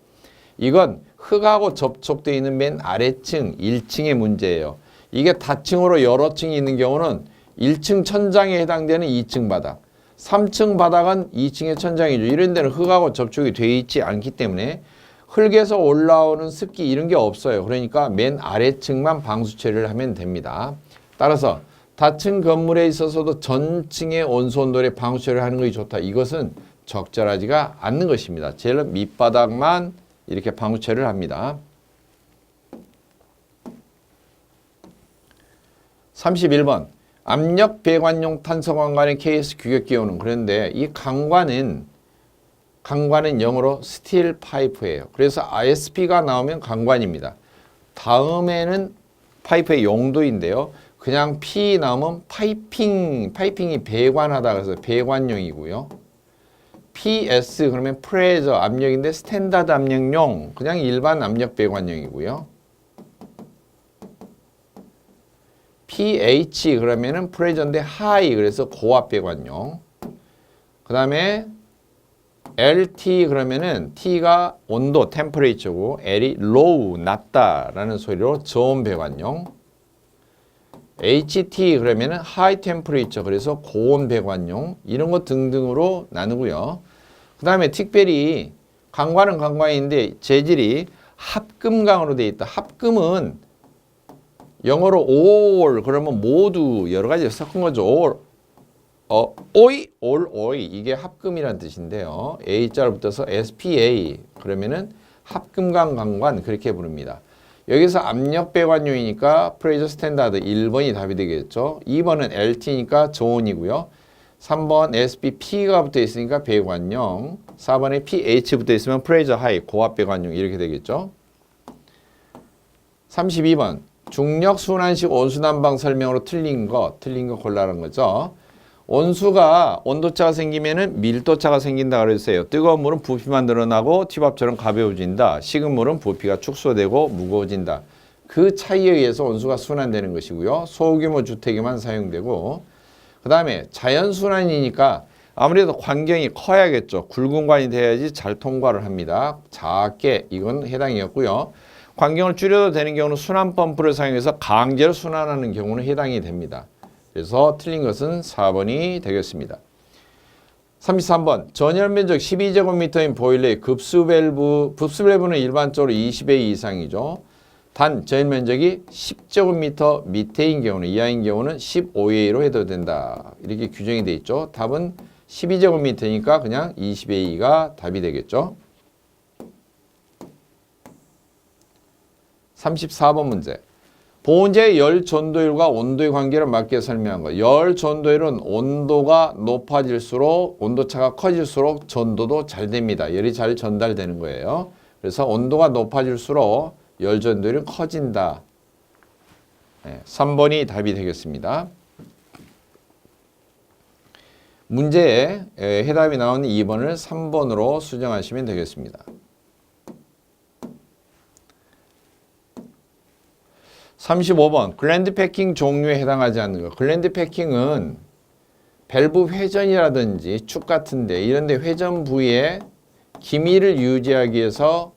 이건 흙하고 접촉되어 있는 맨 아래층 1층의 문제예요. 이게 다층으로 여러 층이 있는 경우는 1층 천장에 해당되는 2층 바닥, 3층 바닥은 2층의 천장이죠. 이런 데는 흙하고 접촉이 되어 있지 않기 때문에 흙에서 올라오는 습기 이런 게 없어요. 그러니까 맨 아래층만 방수 처리를 하면 됩니다. 따라서 다층 건물에 있어서도 전층의 온수온돌에 방수 처리를 하는 것이 좋다. 이것은 적절하지가 않는 것입니다. 제일 밑바닥만 이렇게 방수 처리를 합니다. 31번. 압력 배관용 탄소관관의 KS 규격 기호는, 그런데 이 강관은 영어로 스틸 파이프예요. 그래서 ISP가 나오면 강관입니다. 다음에는 파이프의 용도인데요. 그냥 P 나오면 파이핑이 배관하다 그래서 배관용이고요. PS 그러면 프레저 압력인데 스탠다드 압력용, 그냥 일반 압력 배관용이고요. pH 그러면은 프레저인데 하이, 그래서 고압 배관용. 그 다음에 LT 그러면은 T가 온도 템퍼레이처고 L이 low 낮다라는 소리로 저온 배관용. HT 그러면은 high temperature, 그래서 고온 배관용. 이런 것 등등으로 나누고요. 그 다음에 특별히 강관은 강관인데 재질이 합금강으로 되어 있다. 합금은 영어로 all 그러면 모두 여러 가지 섞은 거죠. 오이, 올 오이 이게 합금이란 뜻인데요. A자로 붙어서 SPA 그러면은 합금강 그렇게 부릅니다. 여기서 압력 배관용이니까 프레저 스탠다드 1번이 답이 되겠죠. 2번은 LT니까 저온이고요. 3번 SPP가 붙어 있으니까 배관용. 4번에 PH 붙어 있으면 프레저 하이 고압 배관용 이렇게 되겠죠. 32번 중력 순환식 온수난방 설명으로 틀린 거 골라라는 거죠. 온수가 온도차가 생기면은 밀도차가 생긴다 그랬어요. 뜨거운 물은 부피만 늘어나고 티밥처럼 가벼워진다. 식은 물은 부피가 축소되고 무거워진다. 그 차이에 의해서 온수가 순환되는 것이고요. 소규모 주택에만 사용되고 그 다음에 자연순환이니까 아무래도 환경이 커야겠죠. 굵은 관이 돼야지 잘 통과를 합니다. 작게 이건 해당이었고요. 환경을 줄여도 되는 경우는 순환 펌프를 사용해서 강제로 순환하는 경우는 해당이 됩니다. 그래서 틀린 것은 4번이 되겠습니다. 33번 전열 면적 12제곱미터인 보일러의 급수 밸브는 일반적으로 20A 이상이죠. 단 전열 면적이 10제곱미터 밑에인 경우는 이하인 경우는 15A로 해도 된다. 이렇게 규정이 되어 있죠. 답은 12제곱미터니까 그냥 20A가 답이 되겠죠. 34번 문제. 보온재의 열 전도율과 온도의 관계를 맞게 설명한 것. 열 전도율은 온도가 높아질수록 온도차가 커질수록 전도도 잘 됩니다. 열이 잘 전달되는 거예요. 그래서 온도가 높아질수록 열 전도율은 커진다. 3번이 답이 되겠습니다. 문제에 해답이 나오는 2번을 3번으로 수정하시면 되겠습니다. 35번 글랜드 패킹 종류에 해당하지 않는 것. 글랜드 패킹은 밸브 회전이라든지 축 같은데 이런데 회전 부위에 기미를 유지하기 위해서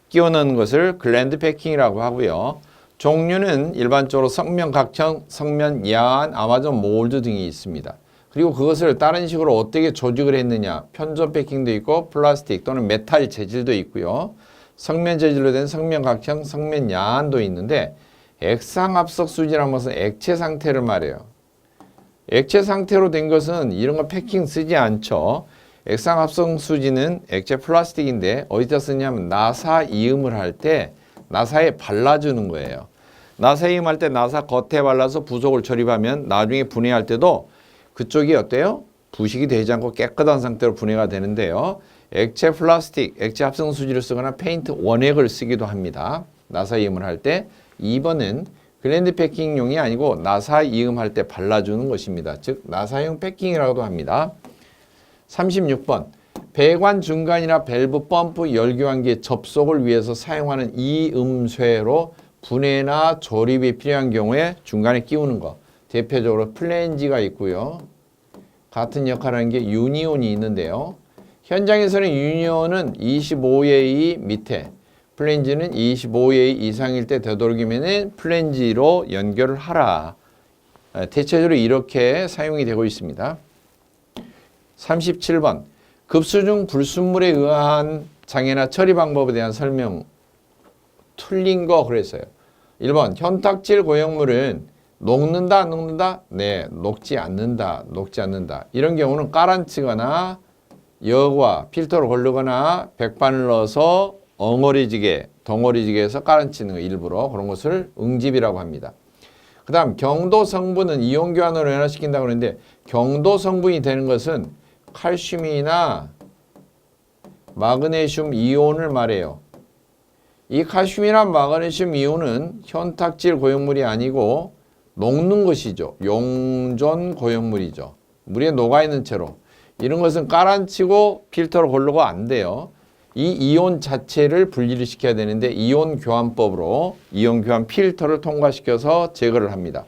끼워 넣는 것을 글랜드 패킹이라고 하고요. 종류는 일반적으로 성면 각형, 성면 야한, 아마존 몰드 등이 있습니다. 그리고 그것을 다른 식으로 어떻게 조직을 했느냐. 편전 패킹도 있고 플라스틱 또는 메탈 재질도 있고요. 성면 재질로 된 성면 각형, 성면 야한도 있는데 액상압석 수지라는 것은 액체 상태를 말해요. 액체 상태로 된 것은 이런 거 패킹 쓰지 않죠. 액상압석 수지는 액체 플라스틱인데 어디다 쓰냐면 나사 이음을 할 때 나사에 발라주는 거예요. 나사 이음할 때 나사 겉에 발라서 부속을 조립하면 나중에 분해할 때도 그쪽이 어때요? 부식이 되지 않고 깨끗한 상태로 분해가 되는데요. 액체 플라스틱, 액체 합성 수지를 쓰거나 페인트 원액을 쓰기도 합니다. 나사 이음을 할 때. 2번은 글랜드 패킹용이 아니고 나사 이음할 때 발라주는 것입니다. 즉 나사용 패킹이라고도 합니다. 36번 배관 중간이나 밸브 펌프 열교환기의 접속을 위해서 사용하는 이음쇠로 분해나 조립이 필요한 경우에 중간에 끼우는 것. 대표적으로 플랜지가 있고요. 같은 역할을 하는 게 유니온이 있는데요. 현장에서는 유니온은 25A 밑에, 플랜지는 25A 이상일 때 되도록이면 플랜지로 연결을 하라. 대체적으로 이렇게 사용이 되고 있습니다. 37번 급수 중 불순물에 의한 장애나 처리 방법에 대한 설명 틀린 거 그랬어요. 1번 현탁질 고형물은 녹는다 안 녹는다? 네, 녹지 않는다. 이런 경우는 가라앉히거나 여과 필터로 고르거나 백반을 넣어서 덩어리지게 해서 가라앉히는 거 일부러 그런 것을 응집이라고 합니다. 그 다음 경도 성분은 이온 교환으로 변화시킨다고 하는데 경도 성분이 되는 것은 칼슘이나 마그네슘 이온을 말해요. 이 칼슘이나 마그네슘 이온은 현탁질 고형물이 아니고 녹는 것이죠. 용존 고형물이죠. 물에 녹아있는 채로. 이런 것은 가라앉히고 필터로 고르고 안 돼요. 이 이온 자체를 분리를 시켜야 되는데 이온 교환법으로 이온 교환 필터를 통과시켜서 제거를 합니다.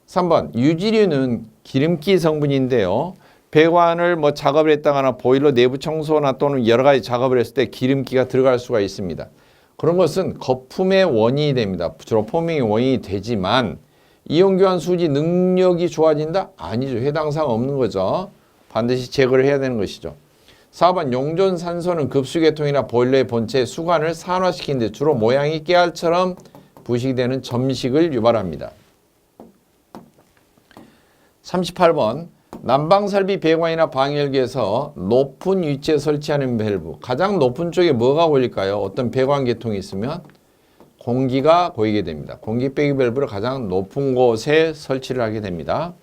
3번 유지류는 기름기 성분인데요. 배관을 작업을 했다거나 보일러 내부 청소나 또는 여러 가지 작업을 했을 때 기름기가 들어갈 수가 있습니다. 그런 것은 거품의 원인이 됩니다. 주로 포밍의 원인이 되지만 이온 교환 수지 능력이 좋아진다? 아니죠. 해당 사항 없는 거죠. 반드시 제거를 해야 되는 것이죠. 4번 용존 산소는 급수계통이나 보일러의 본체의 수관을 산화시키는데 주로 모양이 깨알처럼 부식되는 점식을 유발합니다. 38번 난방설비 배관이나 방열기에서 높은 위치에 설치하는 밸브. 가장 높은 쪽에 뭐가 걸릴까요? 어떤 배관 계통이 있으면 공기가 고이게 됩니다. 공기 빼기 밸브를 가장 높은 곳에 설치를 하게 됩니다.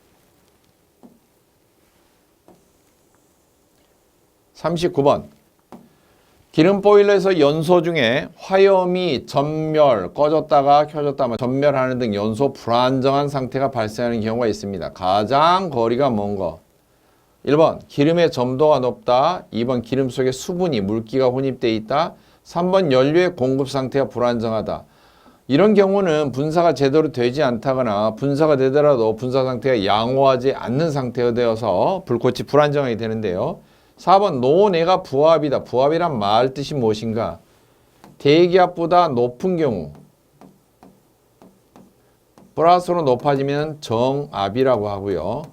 39번 기름 보일러에서 연소 중에 화염이 전멸, 꺼졌다가 켜졌다가 전멸하는 등 연소 불안정한 상태가 발생하는 경우가 있습니다. 가장 거리가 먼 거. 1번 기름의 점도가 높다. 2번 기름 속에 수분이 물기가 혼입되어 있다. 3번 연료의 공급 상태가 불안정하다. 이런 경우는 분사가 제대로 되지 않다거나 분사가 되더라도 분사 상태가 양호하지 않는 상태가 되어서 불꽃이 불안정하게 되는데요. 4번 노내가 부합이다. 부합이란 말 뜻이 무엇인가? 대기압보다 높은 경우 플러스로 높아지면 정압이라고 하고요.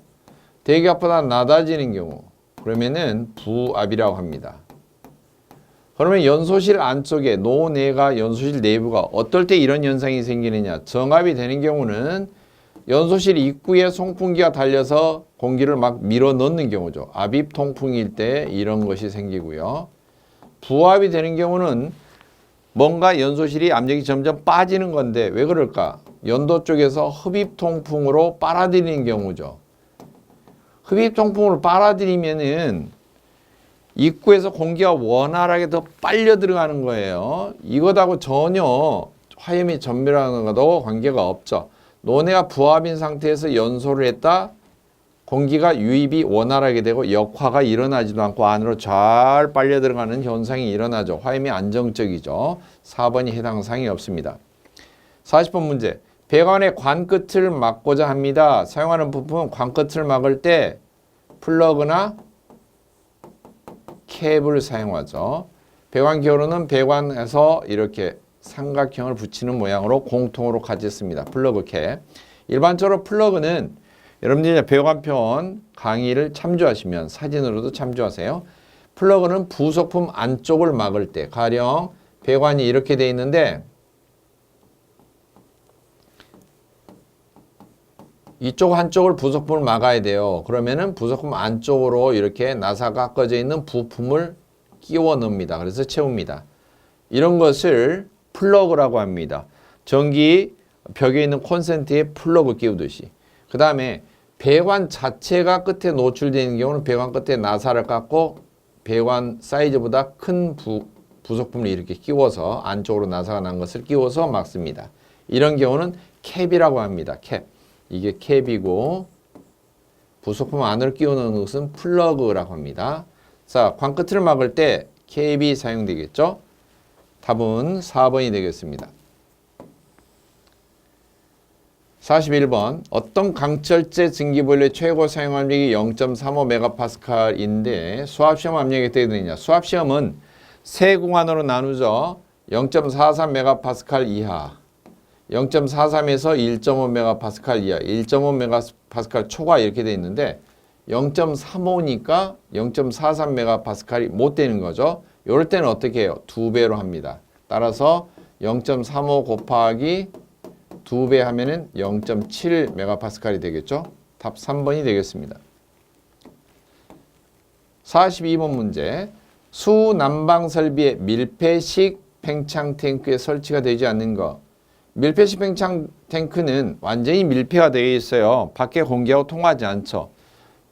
대기압보다 낮아지는 경우 그러면은 부압이라고 합니다. 그러면 연소실 안쪽에 노내가 연소실 내부가 어떨 때 이런 현상이 생기느냐? 정압이 되는 경우는 연소실 입구에 송풍기가 달려서 공기를 막 밀어 넣는 경우죠. 압입 통풍일 때 이런 것이 생기고요. 부압이 되는 경우는 뭔가 연소실이 압력이 점점 빠지는 건데 왜 그럴까? 연도 쪽에서 흡입 통풍으로 빨아들이는 경우죠. 흡입 통풍으로 빨아들이면은 입구에서 공기가 원활하게 더 빨려 들어가는 거예요. 이것하고 전혀 화염이 전멸하는 것도 관계가 없죠. 노내가 부합인 상태에서 연소를 했다. 공기가 유입이 원활하게 되고 역화가 일어나지도 않고 안으로 잘 빨려 들어가는 현상이 일어나죠. 화염이 안정적이죠. 4번이 해당 사항이 없습니다. 40번 문제. 배관의 관 끝을 막고자 합니다. 사용하는 부품은 관 끝을 막을 때 플러그나 캡을 사용하죠. 배관 기호로는 배관에서 이렇게 삼각형을 붙이는 모양으로 공통으로 같이 씁니다. 플러그 캡. 일반적으로 플러그는 여러분들이 배관편 강의를 참조하시면 사진으로도 참조하세요. 플러그는 부속품 안쪽을 막을 때 가령 배관이 이렇게 돼 있는데 이쪽 한쪽을 부속품을 막아야 돼요. 그러면은 부속품 안쪽으로 이렇게 나사가 꺾어져 있는 부품을 끼워 넣습니다. 그래서 채웁니다. 이런 것을 플러그라고 합니다. 전기 벽에 있는 콘센트에 플러그 끼우듯이. 그 다음에 배관 자체가 끝에 노출되는 경우는 배관 끝에 나사를 깎고 배관 사이즈보다 큰 부속품을 이렇게 끼워서 안쪽으로 나사가 난 것을 끼워서 막습니다. 이런 경우는 캡이라고 합니다. 캡. 이게 캡이고 부속품 안으로 끼워 넣는 것은 플러그라고 합니다. 자, 관 끝을 막을 때 캡이 사용되겠죠? 답은 4번이 되겠습니다. 41번 어떤 강철제 증기보일러의 최고 사용 압력이 0.35MPa인데 수압시험 압력이 어떻게 되느냐. 수압시험은 세 공안으로 나누죠. 0.43MPa 이하 0.43에서 1.5MPa 이하 1.5MPa 초과 이렇게 되어 있는데 0.35니까 0.43MPa이 못 되는 거죠. 이럴 때는 어떻게 해요? 2배로 합니다. 따라서 0.35 곱하기 2배 하면은 0.7MPa이 되겠죠. 답 3번이 되겠습니다. 42번 문제. 수난방 설비에 밀폐식 팽창 탱크에 설치가 되지 않는 것. 밀폐식 팽창 탱크는 완전히 밀폐가 되어 있어요. 밖에 공기하고 통하지 않죠.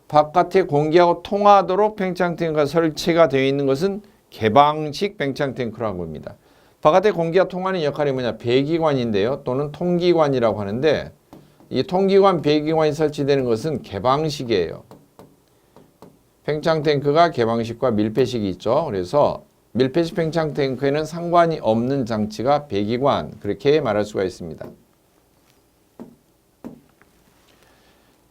바깥에 공기하고 통하도록 팽창 탱크가 설치가 되어 있는 것은 개방식 팽창 탱크라고 합니다. 바깥에 공기가 통하는 역할이 뭐냐? 배기관인데요. 또는 통기관이라고 하는데 이 통기관, 배기관이 설치되는 것은 개방식이에요. 팽창 탱크가 개방식과 밀폐식이 있죠. 그래서 밀폐식 팽창 탱크에는 상관이 없는 장치가 배기관, 그렇게 말할 수가 있습니다.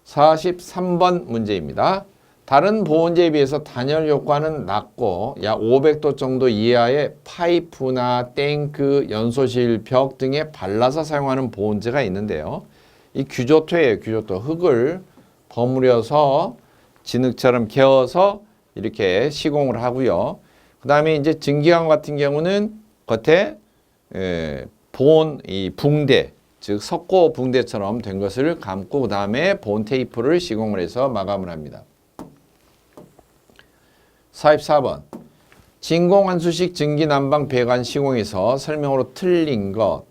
43번 문제입니다. 다른 보온재에 비해서 단열 효과는 낮고 약 500도 정도 이하의 파이프나 탱크, 연소실 벽 등에 발라서 사용하는 보온재가 있는데요. 이 규조토예요. 규조토. 흙을 버무려서 진흙처럼 개어서 이렇게 시공을 하고요. 그 다음에 이제 증기관 같은 경우는 겉에 이 붕대, 즉 석고 붕대처럼 된 것을 감고 그 다음에 본 테이프를 시공을 해서 마감을 합니다. 44번 진공환수식 증기난방 배관 시공에서 설명으로 틀린 것.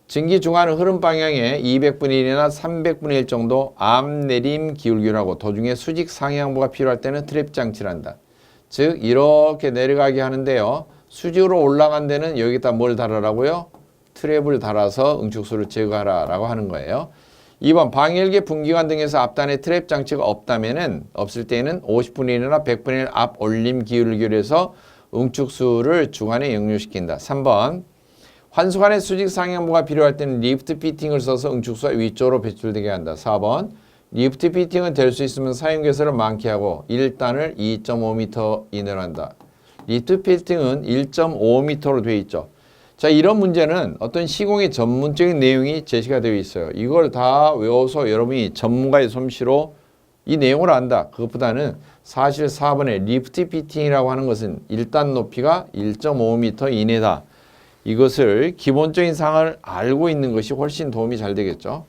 증기 중하는 흐름 방향의 200분의 1이나 300분의 1 정도 앞내림 기울기라고 도중에 수직 상향부가 필요할 때는 트랩 장치를 한다. 즉 이렇게 내려가게 하는데요. 수직으로 올라간 데는 여기다 뭘 달아라고요? 트랩을 달아서 응축수를 제거하라 라고 하는 거예요. 2번 방열계 분기관 등에서 앞단에 트랩 장치가 없을 때에는 50분의 1이나 100분의 1 앞 올림 기울기를 해서 응축수를 주관에 역류시킨다. 3번 환수관의 수직 상향부가 필요할 때는 리프트 피팅을 써서 응축수가 위쪽으로 배출되게 한다. 4번 리프트 피팅은 될 수 있으면 사용개수를 많게 하고 1단을 2.5m 이내로 한다. 리프트 피팅은 1.5m로 되어 있죠. 자, 이런 문제는 어떤 시공의 전문적인 내용이 제시가 되어 있어요. 이걸 다 외워서 여러분이 전문가의 솜씨로 이 내용을 안다. 그것보다는 사실 4번의 리프트 피팅이라고 하는 것은 1단 높이가 1.5m 이내다. 이것을 기본적인 사항을 알고 있는 것이 훨씬 도움이 잘 되겠죠.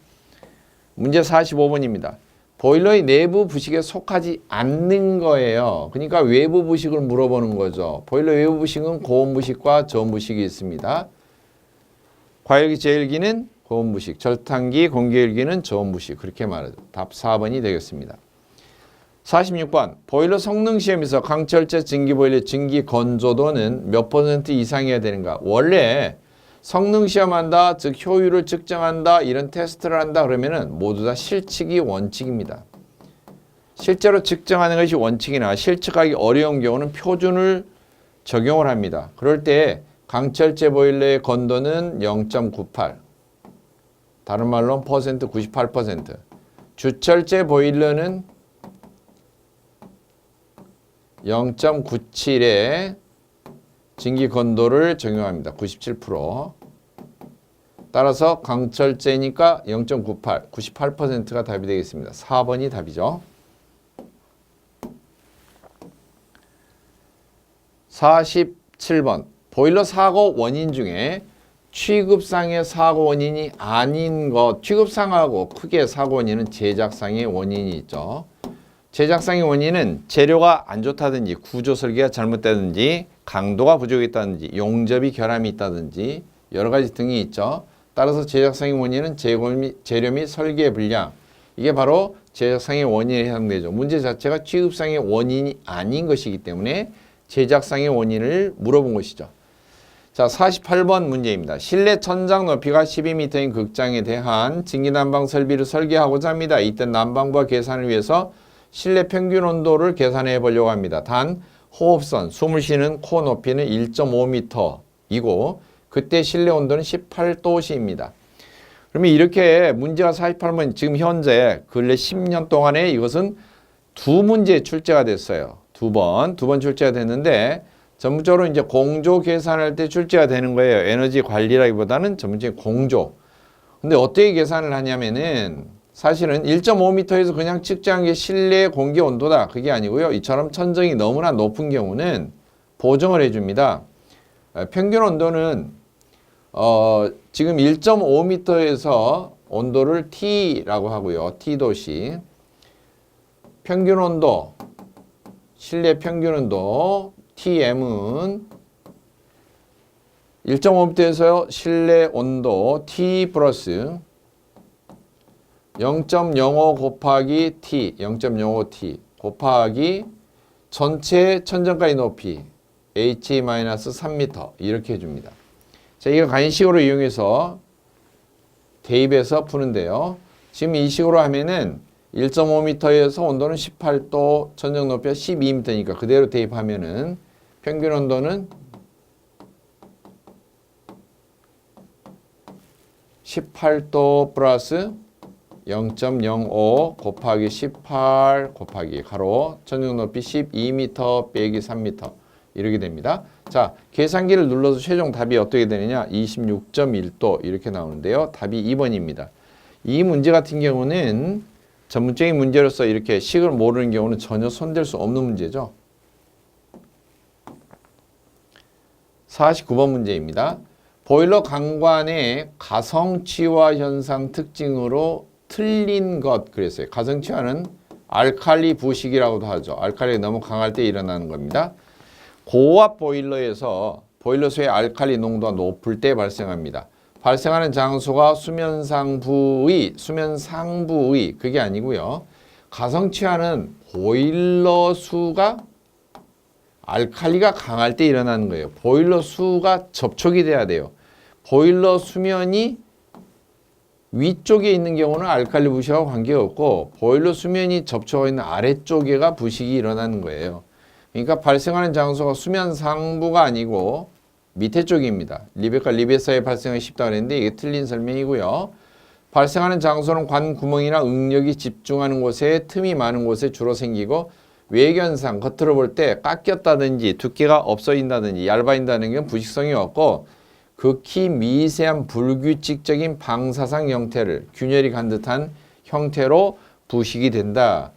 문제 45번입니다. 보일러의 내부 부식에 속하지 않는 거예요. 그러니까 외부 부식을 물어보는 거죠. 보일러 외부 부식은 고온 부식과 저온 부식이 있습니다. 과열기, 제열기는 고온 부식, 절탄기, 공기열기는 저온 부식. 그렇게 말하죠. 답 4번이 되겠습니다. 46번 보일러 성능 시험에서 강철제 증기 보일러 증기 건조도는 몇 % 이상이어야 되는가? 원래 성능 시험한다, 즉 효율을 측정한다, 이런 테스트를 한다 그러면은 모두 다 실측이 원칙입니다. 실제로 측정하는 것이 원칙이나 실측하기 어려운 경우는 표준을 적용을 합니다. 그럴 때 강철제 보일러의 건도는 0.98, 다른 말로 퍼센트 98%, 주철제 보일러는 0.97의 증기 건도를 적용합니다. 97%. 따라서 강철제니까 0.98, 98%가 답이 되겠습니다. 4번이 답이죠. 47번 보일러 사고 원인 중에 취급상의 사고 원인이 아닌 것, 취급상하고 크게 사고 원인은 제작상의 원인이 있죠. 제작상의 원인은 재료가 안 좋다든지 구조 설계가 잘못되든지 강도가 부족했다든지 용접이 결함이 있다든지 여러 가지 등이 있죠. 따라서 제작상의 원인은 재료 및 설계의 불량, 이게 바로 제작상의 원인에 해당되죠. 문제 자체가 취급상의 원인이 아닌 것이기 때문에 제작상의 원인을 물어본 것이죠. 자, 48번 문제입니다. 실내 천장 높이가 12m인 극장에 대한 증기난방 설비를 설계하고자 합니다. 이때 난방부와 계산을 위해서 실내 평균 온도를 계산해 보려고 합니다. 단 호흡선, 숨을 쉬는 코 높이는 1.5m이고 그때 실내 온도는 18도씨입니다. 그러면 이렇게 문제가 48번 지금 현재 근래 10년 동안에 이것은 두 문제 출제가 됐어요. 두 번 출제가 됐는데 전문적으로 이제 공조 계산할 때 출제가 되는 거예요. 에너지 관리라기보다는 전문적인 공조. 근데 어떻게 계산을 하냐면은 사실은 1.5m에서 그냥 측정한 게 실내 공기 온도다. 그게 아니고요. 이처럼 천정이 너무나 높은 경우는 보정을 해줍니다. 평균 온도는 지금 1.5m에서 온도를 T라고 하고요. T도시. 평균 온도, 실내 평균 온도 TM은 1.5m에서 실내 온도 T 플러스 0.05 곱하기 T, 0.05T 곱하기 전체 천정가의 높이 H-3m 이렇게 해줍니다. 자, 이거 간식으로 이용해서 대입해서 푸는데요. 지금 이 식으로 하면은 1.5m에서 온도는 18도, 천정 높이가 12m니까 그대로 대입하면은 평균 온도는 18도 플러스 0.05 곱하기 18 곱하기 가로 천정 높이 12m 빼기 3m 이렇게 됩니다. 자, 계산기를 눌러서 최종 답이 어떻게 되느냐? 26.1도 이렇게 나오는데요. 답이 2번입니다. 이 문제 같은 경우는 전문적인 문제로서 이렇게 식을 모르는 경우는 전혀 손댈 수 없는 문제죠. 49번 문제입니다. 보일러 강관의 가성취화 현상 특징으로 틀린 것 그랬어요. 가성취화는 알칼리 부식이라고도 하죠. 알칼리가 너무 강할 때 일어나는 겁니다. 고압 보일러에서 보일러수의 알칼리 농도가 높을 때 발생합니다. 발생하는 장소가 수면 상부의 그게 아니고요. 가성취화는 보일러 수가 알칼리가 강할 때 일어나는 거예요. 보일러 수가 접촉이 돼야 돼요. 보일러 수면이 위쪽에 있는 경우는 알칼리 부식하고 관계없고 보일러 수면이 접촉하고 있는 아래쪽에가 부식이 일어나는 거예요. 그러니까 발생하는 장소가 수면 상부가 아니고 밑에 쪽입니다. 리벳과 리벳 사이에 발생하기 쉽다고 했는데 이게 틀린 설명이고요. 발생하는 장소는 관 구멍이나 응력이 집중하는 곳에 틈이 많은 곳에 주로 생기고 외견상 겉으로 볼 때 깎였다든지 두께가 없어진다든지 얇아진다는 건 부식성이 없고 극히 미세한 불규칙적인 방사상 형태를 균열이 간 듯한 형태로 부식이 된다.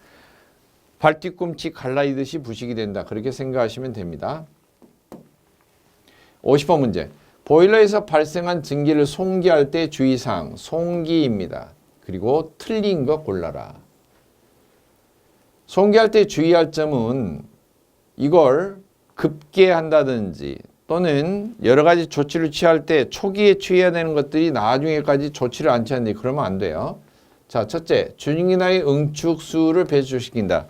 발뒤꿈치 갈라지듯이 부식이 된다. 그렇게 생각하시면 됩니다. 50번 문제. 보일러에서 발생한 증기를 송기할 때 주의사항, 송기입니다. 그리고 틀린 거 골라라. 송기할 때 주의할 점은 이걸 급계한다든지 또는 여러 가지 조치를 취할 때 초기에 취해야 되는 것들이 나중에까지 조치를 안 취하는데 그러면 안 돼요. 자, 첫째, 주인기나의 응축수를 배출시킨다.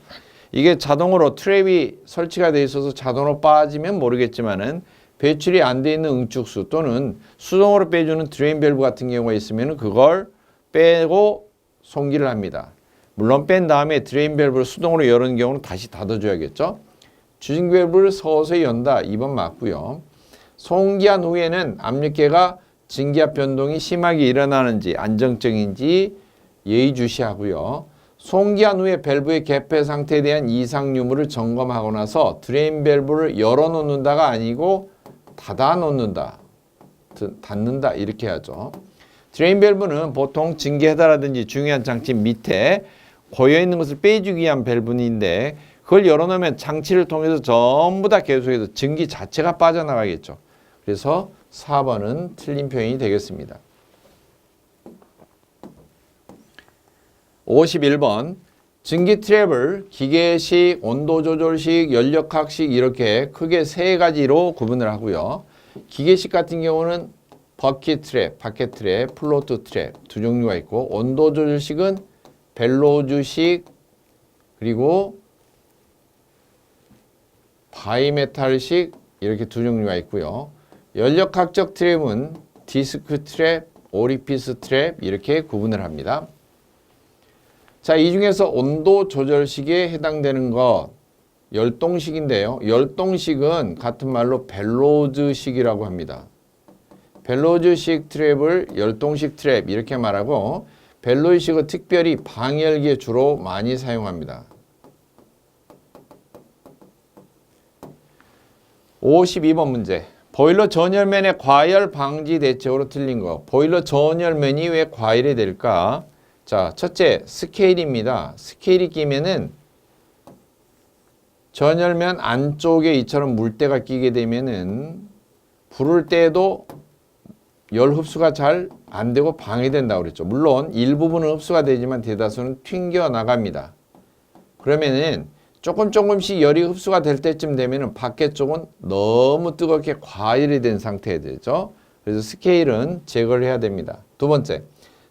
이게 자동으로 트랩이 설치가 돼 있어서 자동으로 빠지면 모르겠지만은 배출이 안 돼 있는 응축수 또는 수동으로 빼주는 드레인 밸브 같은 경우가 있으면 그걸 빼고 송기를 합니다. 물론 뺀 다음에 드레인 밸브를 수동으로 여는 경우는 다시 닫아줘야겠죠. 주식 밸브를 서서히 연다. 2번 맞고요. 송기한 후에는 압력계가 증기압 변동이 심하게 일어나는지 안정적인지 예의주시하고요. 송기한 후에 밸브의 개폐 상태에 대한 이상 유무를 점검하고 나서 드레인 밸브를 열어놓는다가 아니고 닫아놓는다. 닫는다 이렇게 하죠. 드레인 밸브는 보통 증기 헤더라든지 중요한 장치 밑에 고여있는 것을 빼주기 위한 밸브인데 그걸 열어놓으면 장치를 통해서 전부 다 계속해서 증기 자체가 빠져나가겠죠. 그래서 4번은 틀린 표현이 되겠습니다. 51번 증기 트랩을 기계식, 온도 조절식, 연력학식 이렇게 크게 세 가지로 구분을 하고요. 기계식 같은 경우는 버킷 트랩, 바켓 트랩, 플로트 트랩 두 종류가 있고 온도 조절식은 벨로즈식 그리고 바이메탈식 이렇게 두 종류가 있고요. 연력학적 트랩은 디스크 트랩, 오리피스 트랩 이렇게 구분을 합니다. 자, 이 중에서 온도 조절식에 해당되는 것 열동식인데요. 열동식은 같은 말로 벨로즈식이라고 합니다. 벨로즈식 트랩을 열동식 트랩 이렇게 말하고 벨로즈식은 특별히 방열기에 주로 많이 사용합니다. 52번 문제. 보일러 전열면의 과열 방지 대책으로 틀린 거. 보일러 전열면이 왜 과열이 될까? 자, 첫째, 스케일입니다. 스케일이 끼면은 전열면 안쪽에 이처럼 물때가 끼게 되면은 부를 때에도 열 흡수가 잘 안 되고 방해된다고 그랬죠. 물론 일부분은 흡수가 되지만 대다수는 튕겨 나갑니다. 그러면은 조금씩 열이 흡수가 될 때쯤 되면은 밖에 쪽은 너무 뜨겁게 과열이 된 상태가 되죠. 그래서 스케일은 제거를 해야 됩니다. 두 번째,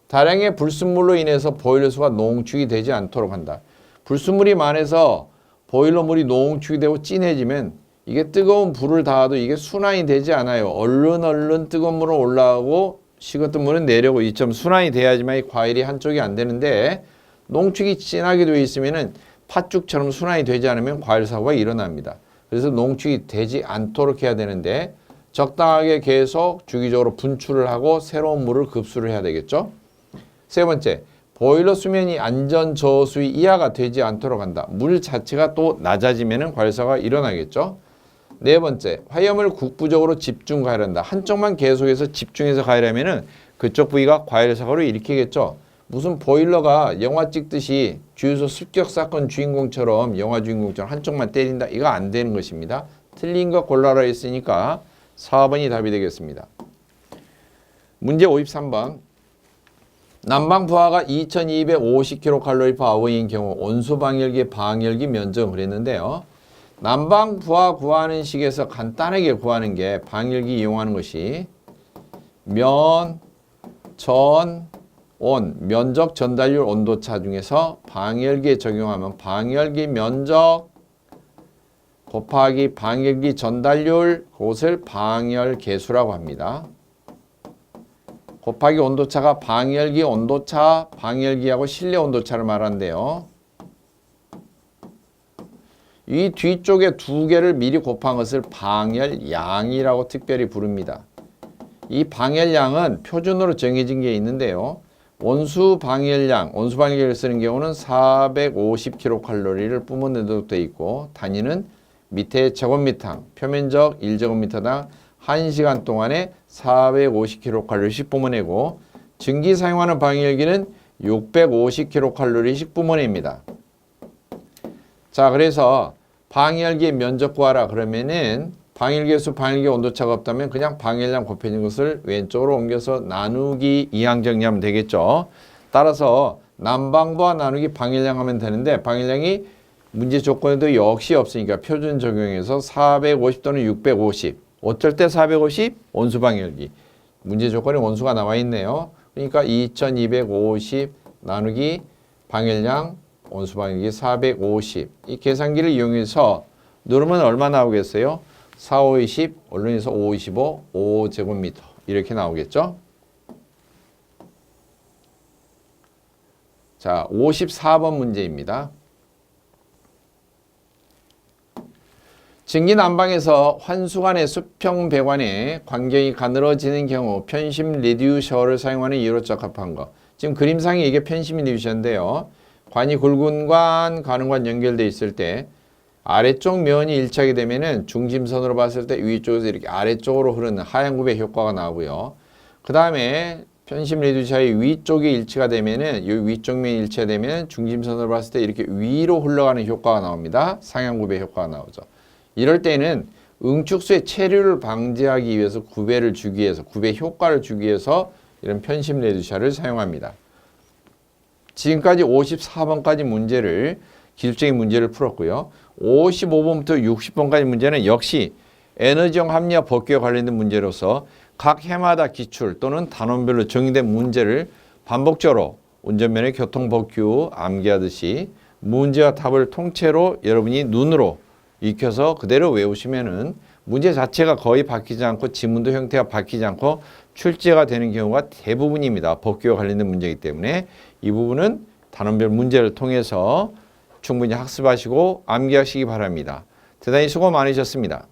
다량의 불순물로 인해서 보일러수가 농축이 되지 않도록 한다. 불순물이 많아서 보일러물이 농축이 되고 진해지면 이게 뜨거운 불을 닿아도 이게 순환이 되지 않아요. 얼른 뜨거운 물은 올라오고 식었던 물은 내려오고 이처럼 순환이 돼야지만 이 과일이 한쪽이 안 되는데 농축이 진하게 되어 있으면은 팥죽처럼 순환이 되지 않으면 과일 사고가 일어납니다. 그래서 농축이 되지 않도록 해야 되는데 적당하게 계속 주기적으로 분출을 하고 새로운 물을 급수를 해야 되겠죠. 세 번째, 보일러 수면이 안전 저수위 이하가 되지 않도록 한다. 물 자체가 또 낮아지면 과일사가 일어나겠죠. 네 번째, 화염을 국부적으로 집중 가열한다. 한쪽만 계속해서 집중해서 가열하면 그쪽 부위가 과열 사고를 일으키겠죠. 무슨 보일러가 영화 찍듯이 주유소 습격 사건 주인공처럼 영화 주인공처럼 한쪽만 때린다. 이거 안 되는 것입니다. 틀린 거 골라라 했으니까 4번이 답이 되겠습니다. 문제 53번. 난방 부하가 2250kcal인 경우 온수 방열기의 방열기 면적은 그랬는데요. 난방 부하 구하는 식에서 간단하게 구하는 게 방열기 이용하는 것이 면, 전, 온, 면적, 전달률, 온도차 중에서 방열기에 적용하면 방열기 면적 곱하기 방열기 전달률, 그것을 방열 계수라고 합니다. 곱하기 온도차가 방열기 온도차, 방열기하고 실내 온도차를 말한대요. 이 뒤쪽에 두 개를 미리 곱한 것을 방열량이라고 특별히 부릅니다. 이 방열량은 표준으로 정해진 게 있는데요. 온수 방열량, 온수 방열기를 쓰는 경우는 450kcal를 뿜어내도록 되어 있고 단위는 밑에 제곱미터, 표면적 1제곱미터당 1시간 동안에 450kcal씩 뿜어내고 증기 사용하는 방열기는 650kcal씩 뿜어냅니다. 자, 그래서 방열기의 면적 구하라 그러면은 방열기의 수, 방열기 온도차가 없다면 그냥 방열량 곱해진 것을 왼쪽으로 옮겨서 나누기 이항 정리하면 되겠죠. 따라서 난방부하 나누기 방열량 하면 되는데 방열량이 문제 조건에도 역시 없으니까 표준 적용해서 450 또는 650. 어쩔 때 450? 온수 방열기. 문제 조건에 온수가 나와 있네요. 그러니까 2250 나누기 방열량 온수 방열기 450. 이 계산기를 이용해서 누르면 얼마 나오겠어요? 4, 5, 20, 얼른해서 5, 25, 5제곱미터. 이렇게 나오겠죠? 자, 54번 문제입니다. 증기 난방에서 환수관의 수평 배관에 관경이 가늘어지는 경우 편심 리듀셔를 사용하는 이유로 적합한 거. 지금 그림상에 이게 편심 리듀셔인데요. 관이 굵은 관, 가는 관 연결되어 있을 때 아래쪽 면이 일치하게 되면은 중심선으로 봤을 때 위쪽에서 이렇게 아래쪽으로 흐르는 하얀 굽의 효과가 나오고요. 그 다음에 편심 리듀셔의 위쪽이 일치가 되면은 이 위쪽 면이 일치가 되면 중심선으로 봤을 때 이렇게 위로 흘러가는 효과가 나옵니다. 상향 굽의 효과가 나오죠. 이럴 때는 응축수의 체류를 방지하기 위해서 구배를 주기 위해서, 구배 효과를 주기 위해서 이런 편심 리듀셔를 사용합니다. 지금까지 54번까지 문제를, 기술적인 문제를 풀었고요. 55번부터 60번까지 문제는 역시 에너지용 합리화 법규에 관련된 문제로서 각 해마다 기출 또는 단원별로 정의된 문제를 반복적으로 운전면허 교통법규 암기하듯이 문제와 답을 통째로 여러분이 눈으로 익혀서 그대로 외우시면은 문제 자체가 거의 바뀌지 않고 지문도 형태가 바뀌지 않고 출제가 되는 경우가 대부분입니다. 법규와 관련된 문제이기 때문에 이 부분은 단원별 문제를 통해서 충분히 학습하시고 암기하시기 바랍니다. 대단히 수고 많으셨습니다.